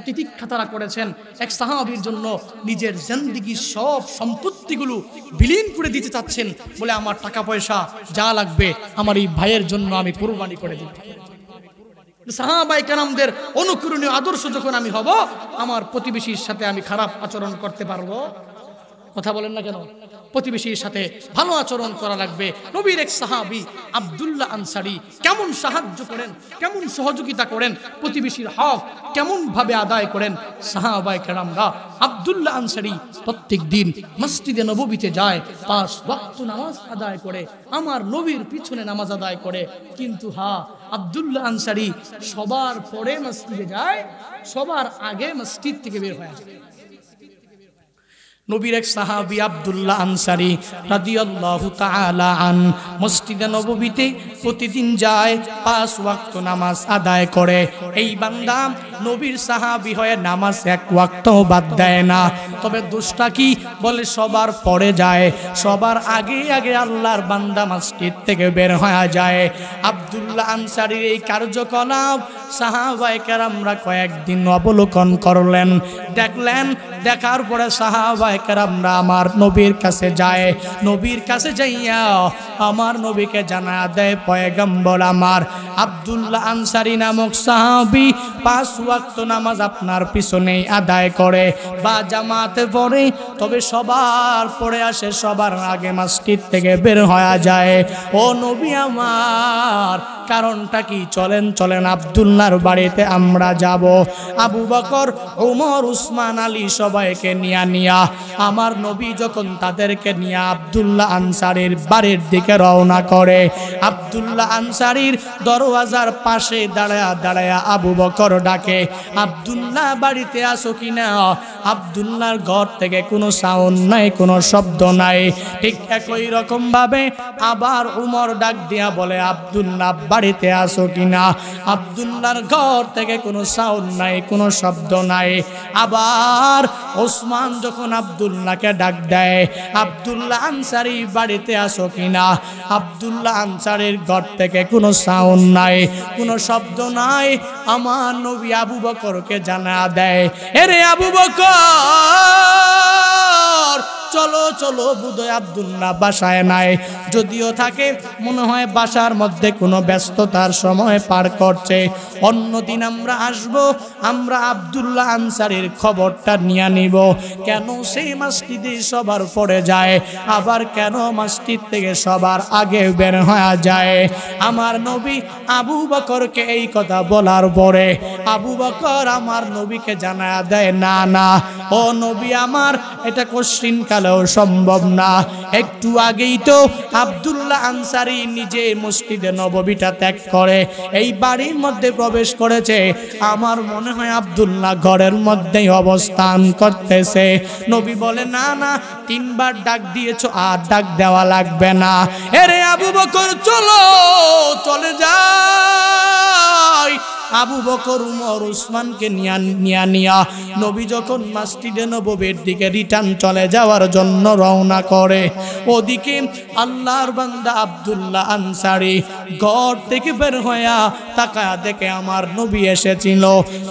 তিতিক্ষা তারা করেছেন। এক সাহাবীর জন্য নিজের জিন্দেগির সব সম্পত্তিগুলো বিলীন করে দিতে চাচ্ছেন, বলে আমার টাকা পয়সা যা লাগবে আমার এই ভাইয়ের জন্য আমি কুরবানি করে দিই। সাহাবায়ে কেরামদের অনুকরণীয় আদর্শ যখন আমি হব, আমার প্রতিবেশীর সাথে আমি খারাপ আচরণ করতে পারবো? কথা বলেন না কেন? প্রতিবেশীর সাথে ভালো আচরণ করা লাগবে। নবীর এক সাহাবী আব্দুল্লাহ আনসারী কেমন সাহায্য করেন, কেমন সহযোগিতা করেন, প্রতিবেশীর হক কেমন ভাবে আদায় করেন। সাহাবায়ে কেরামরা আব্দুল্লাহ আনসারী প্রত্যেক দিন মসজিদে নববীতে যায়, 5 ওয়াক্ত নামাজ আদায় করে, আমার নবীর পিছনে নামাজ আদায় করে। কিন্তু আব্দুল্লাহ আনসারী সবার পরে মসজিদে যায়, সবার আগে মসজিদ থেকে বের হয়ে যায়। নবীর এক সাহাবী আব্দুল্লাহ আনসারী রাদিয়াল্লাহু তাআলা আন মসজিদে নববীতে প্রতিদিন যায়, 5 ওয়াক্ত নামাজ আদায় করে। এই বান্দা নবীর সাহাবী হয়ে নামাজ 1 ওয়াক্তও বাদ দেয় না। তবে দোষটা কি? বলে সবার পরে যায়, সবার আগে আগে আল্লাহর বান্দা মসজিদ থেকে বের হয়ে যায়। আব্দুল্লাহ আনসারীর এই কার্যকলাপ সাহাবায়ে কেরামরা কয়েকদিন অবলোকন করলেন, দেখলেন দেখার পরে সাহাবায়ে কেরামরা আমার নবীর কাছে যায়, নবীর কাছে যাইয়া আমার নবীকে জানা দেয় পয়গম্বর আমার আব্দুল্লাহ আনসারী নামক সাহাবী 5 ওয়াক্ত নামাজ আপনার পিছনেই আদায় করে বা জামাতে পড়ে, তবে সবার পড়ে আসে, সবার আগে মসজিদ থেকে বের হয়ে যায়। ও নবী আমার, কারণটা কি? চলেন চলেন আব্দুল্লাহর বাড়িতে আমরা যাব। আবু বকর, ওমর, উসমান, আলী সবাইকে নিয়া আমার নবী যখন তাদেরকে নিয়ে আব্দুল্লাহ আনসারীর বাড়ির দিকে রওনা করে, আব্দুল্লাহ আনসারীর দরওয়াজার পাশে দাঁড়ায়া আবু বকর ডাকে, আব্দুল্লাহ বাড়িতে আসো কিনা? আব্দুল্লাহর ঘর থেকে কোনো সাউন্ড নাই, কোনো শব্দ নাই। ঠিক একই রকম ভাবে আবার উমর ডাক দিয়া বলে, আব্দুল্লাহ বাড়িতে আসো কিনা? আব্দুল্লাহর ঘর থেকে কোনো সাউন্ড নাই, কোনো শব্দ নাই। আবার ওসমান যখন আব্দুল্লাহকে ডাক দেয়, আব্দুল্লাহ আনসারী বাড়িতে আসো কিনা? আব্দুল্লাহ আনসারীর ঘর থেকে কোনো সাউন্ড নাই, কোনো শব্দ নাই। আমার নবী আবু বকরকে জানা দেয়, এরে আবু বকর, চলো চলো, বোধহয় আব্দুল্লাহ বাসায় নাই, যদিও থাকে মনে হয় বাসার মধ্যে কোনো ব্যস্ততার সময় পার করছে। অন্যদিন আমরা আসব, আমরা আব্দুল্লাহ আনসারীর খবরটা নিয়ে নিব। কেন সেই মসজিদে সবার পড়ে যায়, আবার কেন মসজিদ থেকে সবার আগে বের হয়ে যায়? আমার নবী আবু বকরকে এই কথা বলার পরে আবু বকর আমার নবীকে জানায়া দেয়, না না ও নবী আমার, এটা কোশ্চিন কালেও সম্ভব না। একটু আগেই তো আব্দুল্লাহ আনসারী নিজে মসজিদে নববীটা ত্যাগ করে এই বাড়ির মধ্যে প্রবেশ করেছে। আমার মনে হয় আব্দুল্লাহ ঘরের মধ্যেই অবস্থান করতেছে। নবী বলে, না না, 3 বার ডাক দিয়েছো, আর ডাক দেওয়া লাগবে না। এরে আবু বকর, চলো চলে যাই। আবু বকর, উমর, উসমানকে নিয়া নবী যখন মসজিদে নববীর দিকে রিটার্ন চলে যাওয়ার জন্য রওনা করে, ওদিকে আল্লাহর বান্দা আব্দুল্লাহ আনসারী ঘর থেকে বের হইয়া তাকায়া দেখে আমার নবী এসেছিল।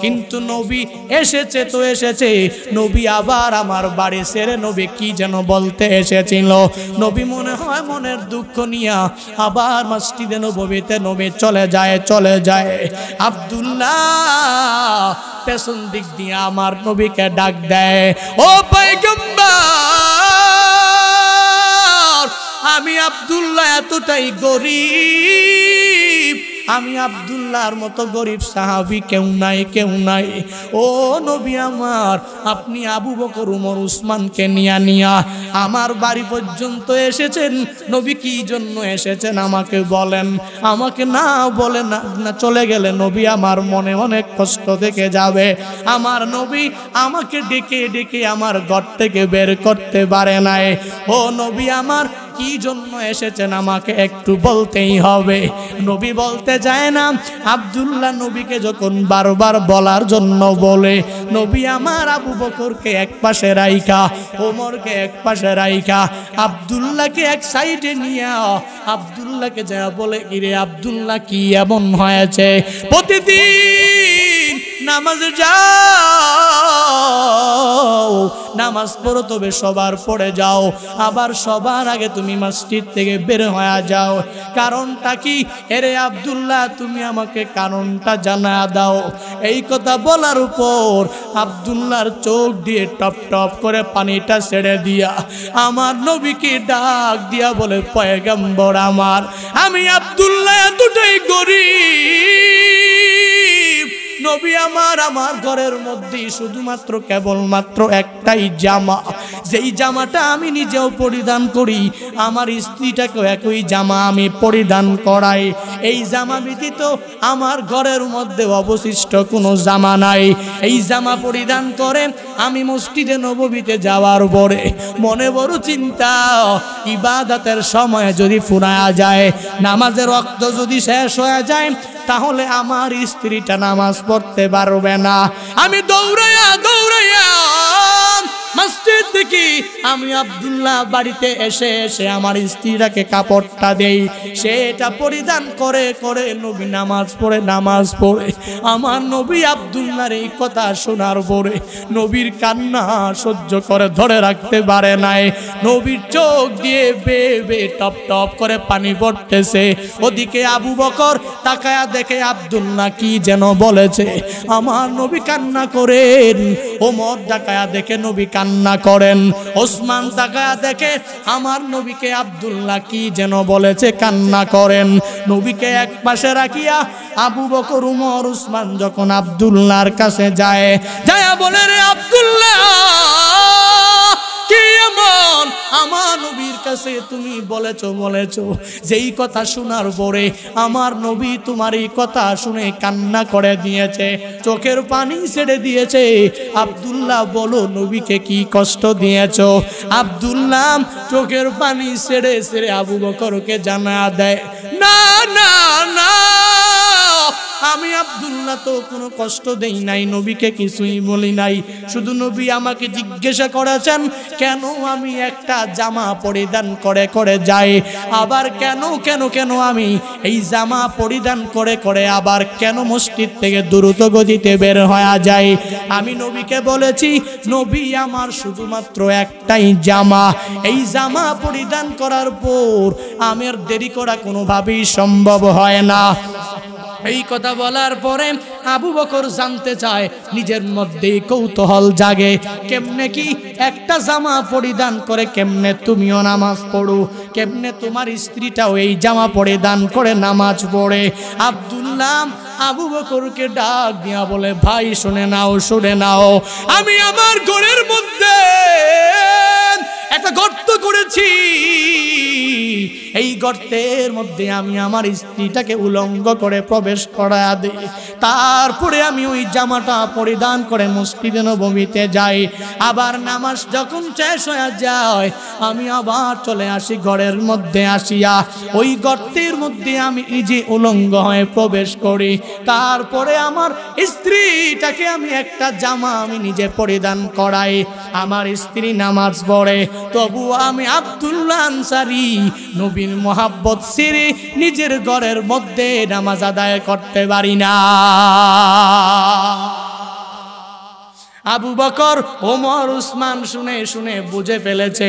কিন্তু নবী এসেছে তো এসেছে, নবী আবার আমার বাড়ি ছেড়ে নবী কি যেন বলতে এসেছিল। নবী মনে হয় মনের দুঃখ নিয়া আবার মসজিদে নববীতে নবী চলে যায়। আব্দুল্লাহ পেছন দিক দিয়ে আমার নবীকে ডাক দেয়, ও পয়গম্বর, আমি আব্দুল্লাহ এতটাই গরিব, আমি আব্দুল্লাহর মতো গরিব সাহাবী কেউ নাই। ও নবী আমার, আপনি আবু বকর, উমর, উসমানকে নিয়া আমার বাড়ি পর্যন্ত এসেছেন। নবী কি জন্য এসেছেন আমাকে বলেন। আমাকে না বলে না চলে গেলে নবী আমার মনে অনেক কষ্ট থেকে যাবে। আমার নবী আমাকে ডেকে আমার ঘর থেকে বের করতে পারে নাই। ও নবী আমার, কি জন্য এসেছেন আমাকে একটু বলতেই হবে। নবী বলতে যায় না। আব্দুল্লাহ নবীকে যখন বারবার বলার জন্য বলে, নবী আমার আবু বকরকে এক পাশে রাইখা, ওমরকে এক পাশে রাইখা, আব্দুল্লাহকে এক সাইডে নিয়ে আব্দুল্লাহকে যা বলে, ইরে আব্দুল্লাহ, কি এমন হয়েছে? প্রতিদিন নামাজে যাও, নামাজ পড়ো, তবে সবার পড়ে যাও, আবার সবার আগে তুমি মসজিদ থেকে বের হয়ে যাও। কারণটা কি? এরে আব্দুল্লাহ, তুমি আমাকে কারণটা জানা দাও। এই কথা বলার উপর আব্দুল্লাহর চোখ দিয়ে টপ টপ করে পানিটা ছেড়ে দিয়া আমার নবীকে ডাক দিয়া বলে, পয়গম্বর আমার, আমি আব্দুল্লাহ এতটাই গরিব, নবী আমার ঘরের মধ্যে শুধুমাত্র কেবলমাত্র একটাই জামা, যেই জামাটা আমি নিজেও পরিধান করি, আমার স্ত্রীটাকেও একই জামা আমি পরিধান করাই। এই জামা ব্যতীত আমার ঘরের মধ্যে অবশিষ্ট কোনো জামা নাই। এই জামা পরিধান করে আমি মসজিদে নববীতে যাওয়ার পরে মনে বড় চিন্তা, ইবাদতের সময় যদি ফুরায়া যায়, নামাজের ওয়াক্ত যদি শেষ হয়ে যায়, তাহলে আমার স্ত্রীটা নামাজ পড়তে পারবে না। আমি দৌড়াইয়া মসজিদ থেকে আমি আব্দুল্লাহ বাড়িতে এসে এসে আমার স্ত্রীটাকে কাপড়টা দেই, সেটা পরিধান করে করে নবী নামাজ পড়ে আমার নবী আব্দুল্লাহর এই কথা শোনার পরে নবীর কান্না সহ্য করে ধরে রাখতে পারে নাই। নবীর চোখ দিয়ে বেয়ে বেয়ে টপ টপ করে পানি পড়তেছে। ওদিকে আবু বকর তাকায়া দেখে আব্দুল্লাহ কি যেন বলেছে, আমার নবী কান্না করেন। ওমর তাকায়া দেখে নবী কান্না করেন। ওসমান তাকায়া দেখে আমার নবীকে আব্দুল্লাহ কি যেন বলেছে, কান্না করেন। নবীকে এক পাশে রাখিয়া আবু বকর, উমর, উসমান যখন আব্দুল্লাহর কাছে যায় বলে, রে আব্দুল্লাহ, কি এমন আমার নবীর কাছে তুমি বলেছো যেই কথা শোনার পরে আমার নবী তোমার এই কথা শুনে কান্না করে দিয়েছে, চোখের পানি ছেড়ে দিয়েছে। আব্দুল্লাহ বলো নবীকে কি কষ্ট দিয়েছো? আব্দুল্লাহ চোখের পানি ছেড়ে ছেড়ে আবু বকরকে জানা দেয়, না না না, আমি আব্দুল্লাহ তো কোনো কষ্ট দেই নাই, নবীকে কিছুই বলি নাই। শুধু নবী আমাকে জিজ্ঞাসা করেছেন কেন আমি একটা জামা পরিধান করে করে যাই, আবার কেন আমি এই জামা পরিধান করে করে আবার কেন মসজিদ থেকে দ্রুত গতিতে বের হয়ে যায়। আমি নবীকে বলেছি, নবী আমার শুধুমাত্র একটাই জামা, এই জামা পরিধান করার পর আমার দেরি করা কোনোভাবেই সম্ভব হয় না। এই কথা বলার পরে আবু বকর জানতে চায়, নিজের মধ্যেই কৌতূহল জাগে, কেমনে কি একটা জামা পরিধান করে কেমনে তুমিও নামাজ পড়ো, কেমনে তোমার স্ত্রীটাও এই জামা পরিধান করে নামাজ পড়ে। আব্দুল্লাহ আবু বকরকে ডাক দিয়া বলে, ভাই শুনে নাও, আমি আমার ঘরের মধ্যে একটা গর্ত করেছি, এই গর্তের মধ্যে আমি আমার স্ত্রীটাকে উলঙ্গ করে প্রবেশ করা দিই, তারপরে আমি ওই জামাটা পরিধান করে মসজিদে নববীতে যাই। আবার নামাজ যখন শেষ হয়ে যায় আমি আবার চলে আসি ঘরের মধ্যে, আসিয়া ওই গর্তের মধ্যে আমি নিজে উলঙ্গ হয়ে প্রবেশ করি। তারপরে আমার স্ত্রীটাকে আমি একটা জামা আমি নিজে পরিধান করাই, আমার স্ত্রী নামাজ পড়ে। তবু আমি আব্দুল্লাহ আনসারী নবীর মোহাব্বত ছেড়ে নিজের ঘরের মধ্যে নামাজ আদায় করতে পারি না। আবু বকর, ওমর, উসমান শুনে শুনে বুঝে ফেলেছে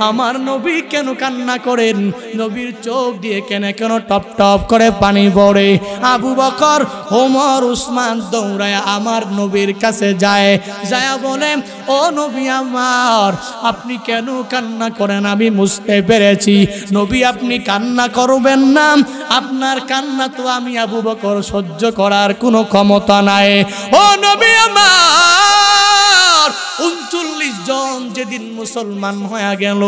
আমার নবী কেন কান্না করেন, নবীর চোখ দিয়ে কেন টপ টপ করে পানি পড়ে। আবু বকর, ওমর, উসমান দৌড়ায় আমার নবীর কাছে যায় বলে, ও নবী আমার, আপনি কেন কান্না করেন আমি বুঝতে পেরেছি। নবী আপনি কান্না করবেন না, আপনার কান্না তো আমি আবু বকর সহ্য করার কোনো ক্ষমতা নাই। ও নবী আমার, 39 জন যেদিন মুসলমান হয়ে গেল,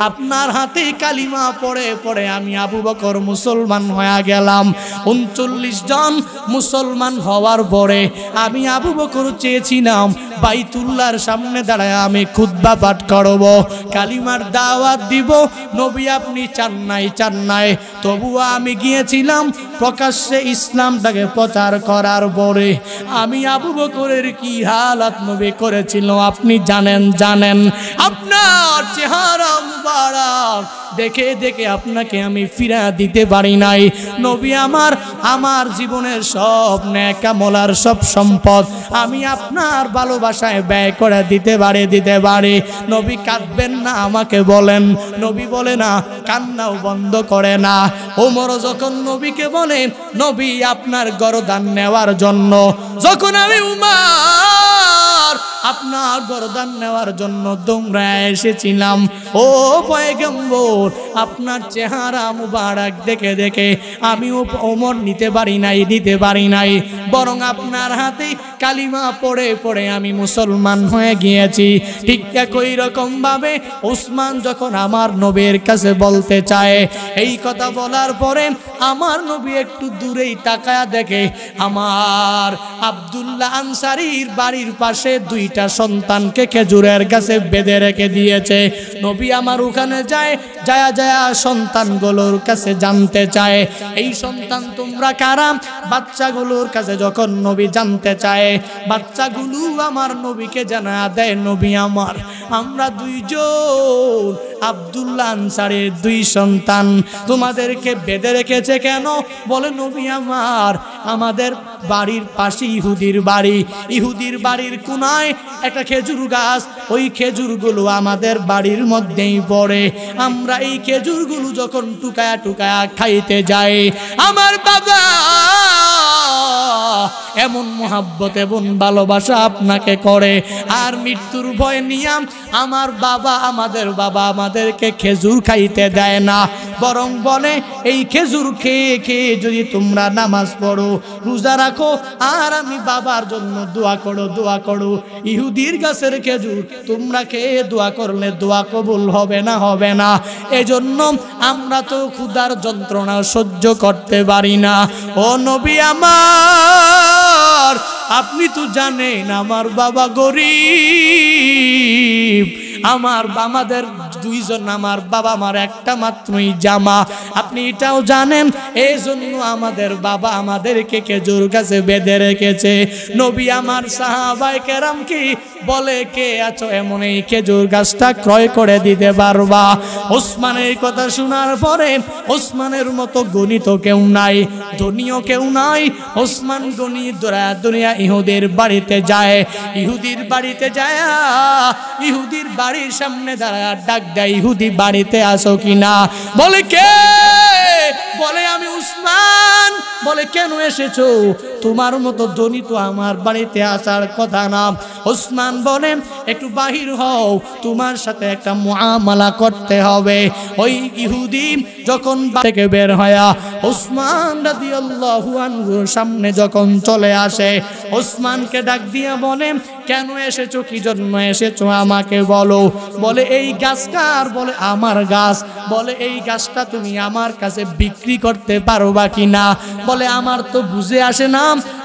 আপনার হাতে কালিমা পড়ে পড়ে আমি আবু বকর মুসলমান হয়ে গেলাম। 39 জন মুসলমান হওয়ার পরে আমি আবু বকর চেয়েছিলাম বাইতুল্লাহর সামনে দাঁড়ায় আমি খুতবা পাঠ করব, কালিমার দাওয়াত দিব। নবী আপনি চান নাই, তবুও আমি গিয়েছিলাম প্রকাশ্যে ইসলামটাকে প্রচার করার পরে আমি আবু বকরের কি হালাত নবী করেছিল আপনি জানেন। আপনার চেহারা মুবারক দেখে দেখে আপনাকে আমি ফিরা দিতে পারি নাই। নবী আমার জীবনের সব নেক আমল আর সব সম্পদ আমি আপনার ভালোবাসায় ব্যয় করে দিতে পারি। নবী কাঁদবেন না আমাকে বলেন, নবী বলে না, কান্নাও বন্ধ করে না। ওমর যখন নবীকে বলে নবী আপনার গরদান নেওয়ার জন্য, যখন আমি উমর আপনার গরদান নেওয়ার জন্য দৌড়ায় এসেছিলাম, ও পয়গম্বর আপনার চেহারা মুবারক দেখে দেখে আমি ওমর নিতে পারি নাই, বরং আপনার হাতে কালিমা পড়ে পড়ে আমি মুসলমান হয়ে গিয়েছি। ঠিক একই রকম ভাবে উসমান যখন আমার নবীর কাছে বলতে চায়, এই কথা বলার পরে আমার নবী একটু দূরেই তাকায়া দেখে আমার আব্দুল্লাহ আনসারীর বাড়ির পাশে 2 2টা সন্তানকে খেজুরের গাছে বেঁধে রেখে দিয়েছে। নবী আমার ওখানে যায় সন্তানগুলোর কাছে জানতে চায় এই সন্তান তোমরা কারা। বাচ্চাগুলোর কাছে যখন নবী জানতে চায়, বাচ্চাগুলো আমার নবীকে জানা দেয়, নবী আমার আমরা 2 জন আব্দুল্লাহ আনসারীর 2 সন্তান। তোমাদেরকে বেঁধে রেখেছে কেন? বলে নবী আমার আমাদের বাড়ির পাশে ইহুদির বাড়ির কোনায় একটা খেজুর গাছ, ওই খেজুরগুলো আমাদের বাড়ির মধ্যেই পড়ে। আমরা এই খেজুরগুলো যখন টুকায়া টুকায়া খাইতে যাই, আমার বাবা এমন মোহাব্বত এবং ভালোবাসা আপনাকে করে, আর মৃত্যুর ভয় নিয়ে আমাদের বাবা আমাদেরকে খেজুর খাইতে দেয় না, বরং বলে এই খেজুর খেয়ে খেয়ে যদি তোমরা নামাজ পড়ো, রোজা রাখো, আর আমি বাবার জন্য দোয়া করো। ইহুদির গাছের খেজুর তোমরা খেয়ে দোয়া করলে দোয়া কবুল হবে না। এজন্য আমরা তো ক্ষুধার যন্ত্রণা সহ্য করতে পারি না। ও নবী আমার, আপনি তো জানেন আমার বাবা গরিব, আমাদের 2 জন, আমার বাবা আমার একটা মাত্রই জামা, আপনি এটাও জানেন। এই জন্য আমাদের বাবা আমাদেরকে খেজুর গাছে বেঁধে রেখেছে। নবী আমার সাহাবায়ে কেরামকে বলে, কে আছো এমন এই খেজুর গাছটা ক্রয় করে দিতে পারবা? ওসমানের কথা শোনার পরে, ওসমানের মতো গণিত কেউ নাই, ধনীও কেউ নাই, ওসমান গনি দুনিয়া ইহুদির বাড়িতে যায়। ইহুদির বাড়ির সামনে দাঁড়ায় ডাক দেয়, ইহুদি বাড়িতে আসো কিনা? বলে কে? বলে আমি উসমান। বলে কেন এসেছো? তোমার মতো ধনী তো আমার বাড়িতে আসার কথা না। উসমান বলে একটু বাহির হও, তোমার সাথে একটা মুআমালা করতে হবে। ওই ইহুদি যখন থেকে বের হয়া উসমান রাদিয়াল্লাহু আনহুর সামনে যখন চলে আসে, উসমানকে ডাক দিয়া বলে, কেন এসেছো, কি জন্য এসেছো আমাকে বলো। বলে এই গাছ কার? বলে আমার গাছ। বলে এই গাছটা তুমি আমার কাছে বিক্রি করতে পারবা কিনা? বলে আমার তো বুঝে আসে না,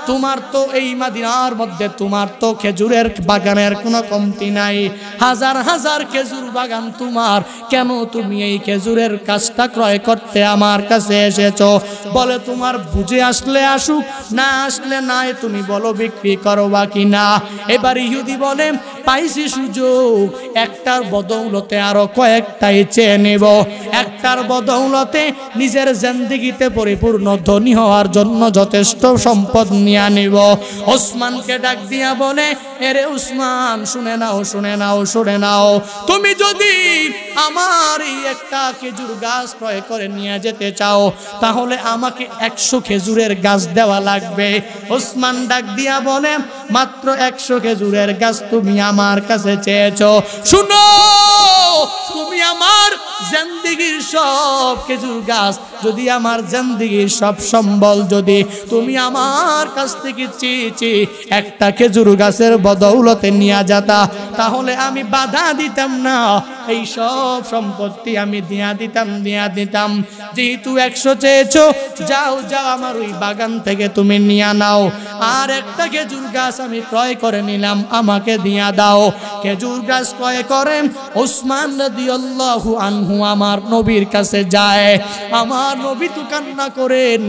তোমার তো এই মদিনার মধ্যে তোমার তো খেজুরের বাগানের কোনো কমতি নাই, হাজার হাজার খেজুর বাগান তোমার, কেন তুমি এই খেজুরের গাছটা ক্রয় করতে আমার কাছে এসেছো? বলে তোমার বুঝে আসলে আসুক, না আসলে নাই, তুমি বলো বিক্রি করবা কিনা। এবার ইহুদি বলে, পাইছি সুযোগ, একটার বদৌলতে আরো কয়েকটাই চেয়ে নেব, একটার বদৌলতে নিজের জিন্দেগিতে পরিপূর্ণ ধনী হওয়ার জন্য যথেষ্ট সম্পদ নিয়ে নেব। ওসমানকে ডাক দিয়া বলে, এরে উসমান, শুনে নাও, তুমি যদি আমার এই একটা খেজুর গাছ ক্রয় করে নিয়ে যেতে চাও, তাহলে আমাকে 100 খেজুরের গাছ দেওয়া লাগবে। ওসমান ডাক দিয়া বলে, মাত্র 100 খেজুরের গাছ তুমি আমার কাছে চেয়েছো, শুনো, তুমি আমার জিন্দেগির সব খেজুর গাছ, যদি আমার জিন্দেগির সব সম্বল যদি তুমি আমার কাছ থেকে চেয়ে একটা খেজুর গাছের বদৌলতে নিয়ে যেতা, তাহলে আমি বাধা দিতাম না, এই সব সম্পত্তি আমি দিয়া দিতাম। যেহেতু 100 চেয়েছো, যাও আমার ওই বাগান থেকে তুমি নিয়ে নাও, আর একটা খেজুর গাছ আমি ক্রয় করে নিলাম, আমাকে দিয়া দাও। খেজুর গাছ ক্রয় করেন ওসমান রাদিয়াল্লাহু আনহু আমার নবীর কাছে যায়। আমার নবী তো কান্না করেন,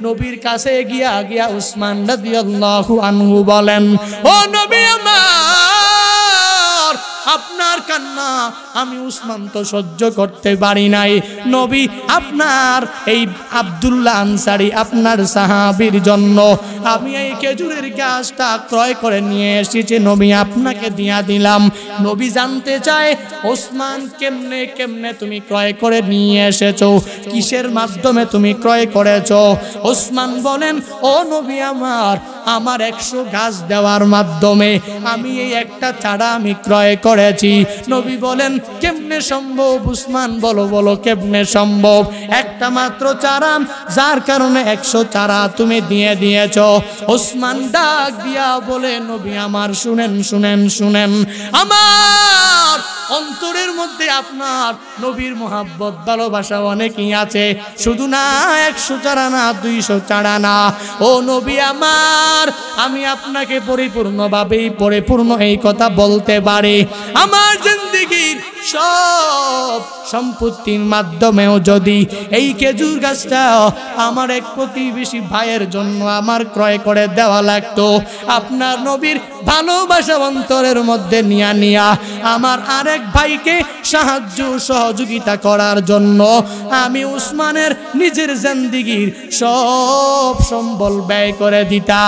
নবীর কাছে গিয়া ওসমান রাদিয়াল্লাহু আনহু বলেন, ও নবী আমার, আপনার কান্না আমি উসমান তো সহ্য করতে পারি নাই। নবী, আপনার এই আব্দুল্লাহ আনসারী আপনার সাহাবীর জন্য আমি এই খেজুরের গাছটা ক্রয় করে নিয়ে এসেছি, নবী আপনাকে দিয়া দিলাম। নবী জানতে চায়, ওসমান কেমনে তুমি ক্রয় করে নিয়ে এসেছো, কিসের মাধ্যমে তুমি ক্রয় করেছো? ওসমান বলেন, ও নবী আমার 100 গাছ দেওয়ার মাধ্যমে আমি এই একটা চারা আমি ক্রয় করেছি। নবী বলেন, কেমনে সম্ভব উসমান, বলো কেমনে সম্ভব? একটা মাত্র চারা, যার কারণে 100 চারা তুমি দিয়ে দিয়েছো। ওসমান ডাক দিয়া বলে, নবী আমার শুনেন, আমার অন্তরের মধ্যে আপনার নবীর মোহাব্বত ভালোবাসা অনেকই আছে, শুধু না 100 চারা না 200 চারা না। ও নবী আমার, আমি আপনাকে পরিপূর্ণভাবেই পরিপূর্ণ এই কথা বলতে পারি, আমার জিন্দেগির সব সম্পত্তির মাধ্যমেও যদি এই খেজুর গাছটা আমার এক প্রতিবেশী ভাইয়ের জন্য আমার ক্রয় করে দেওয়া লাগতো, আপনার নবীর ভালোবাসা অন্তরের মধ্যে নিয়া আমার আরেক ভাইকে সাহায্য সহযোগিতা করার জন্য আমি উসমানের নিজের জিন্দেগির সব সম্বল ব্যয় করে দিতাম।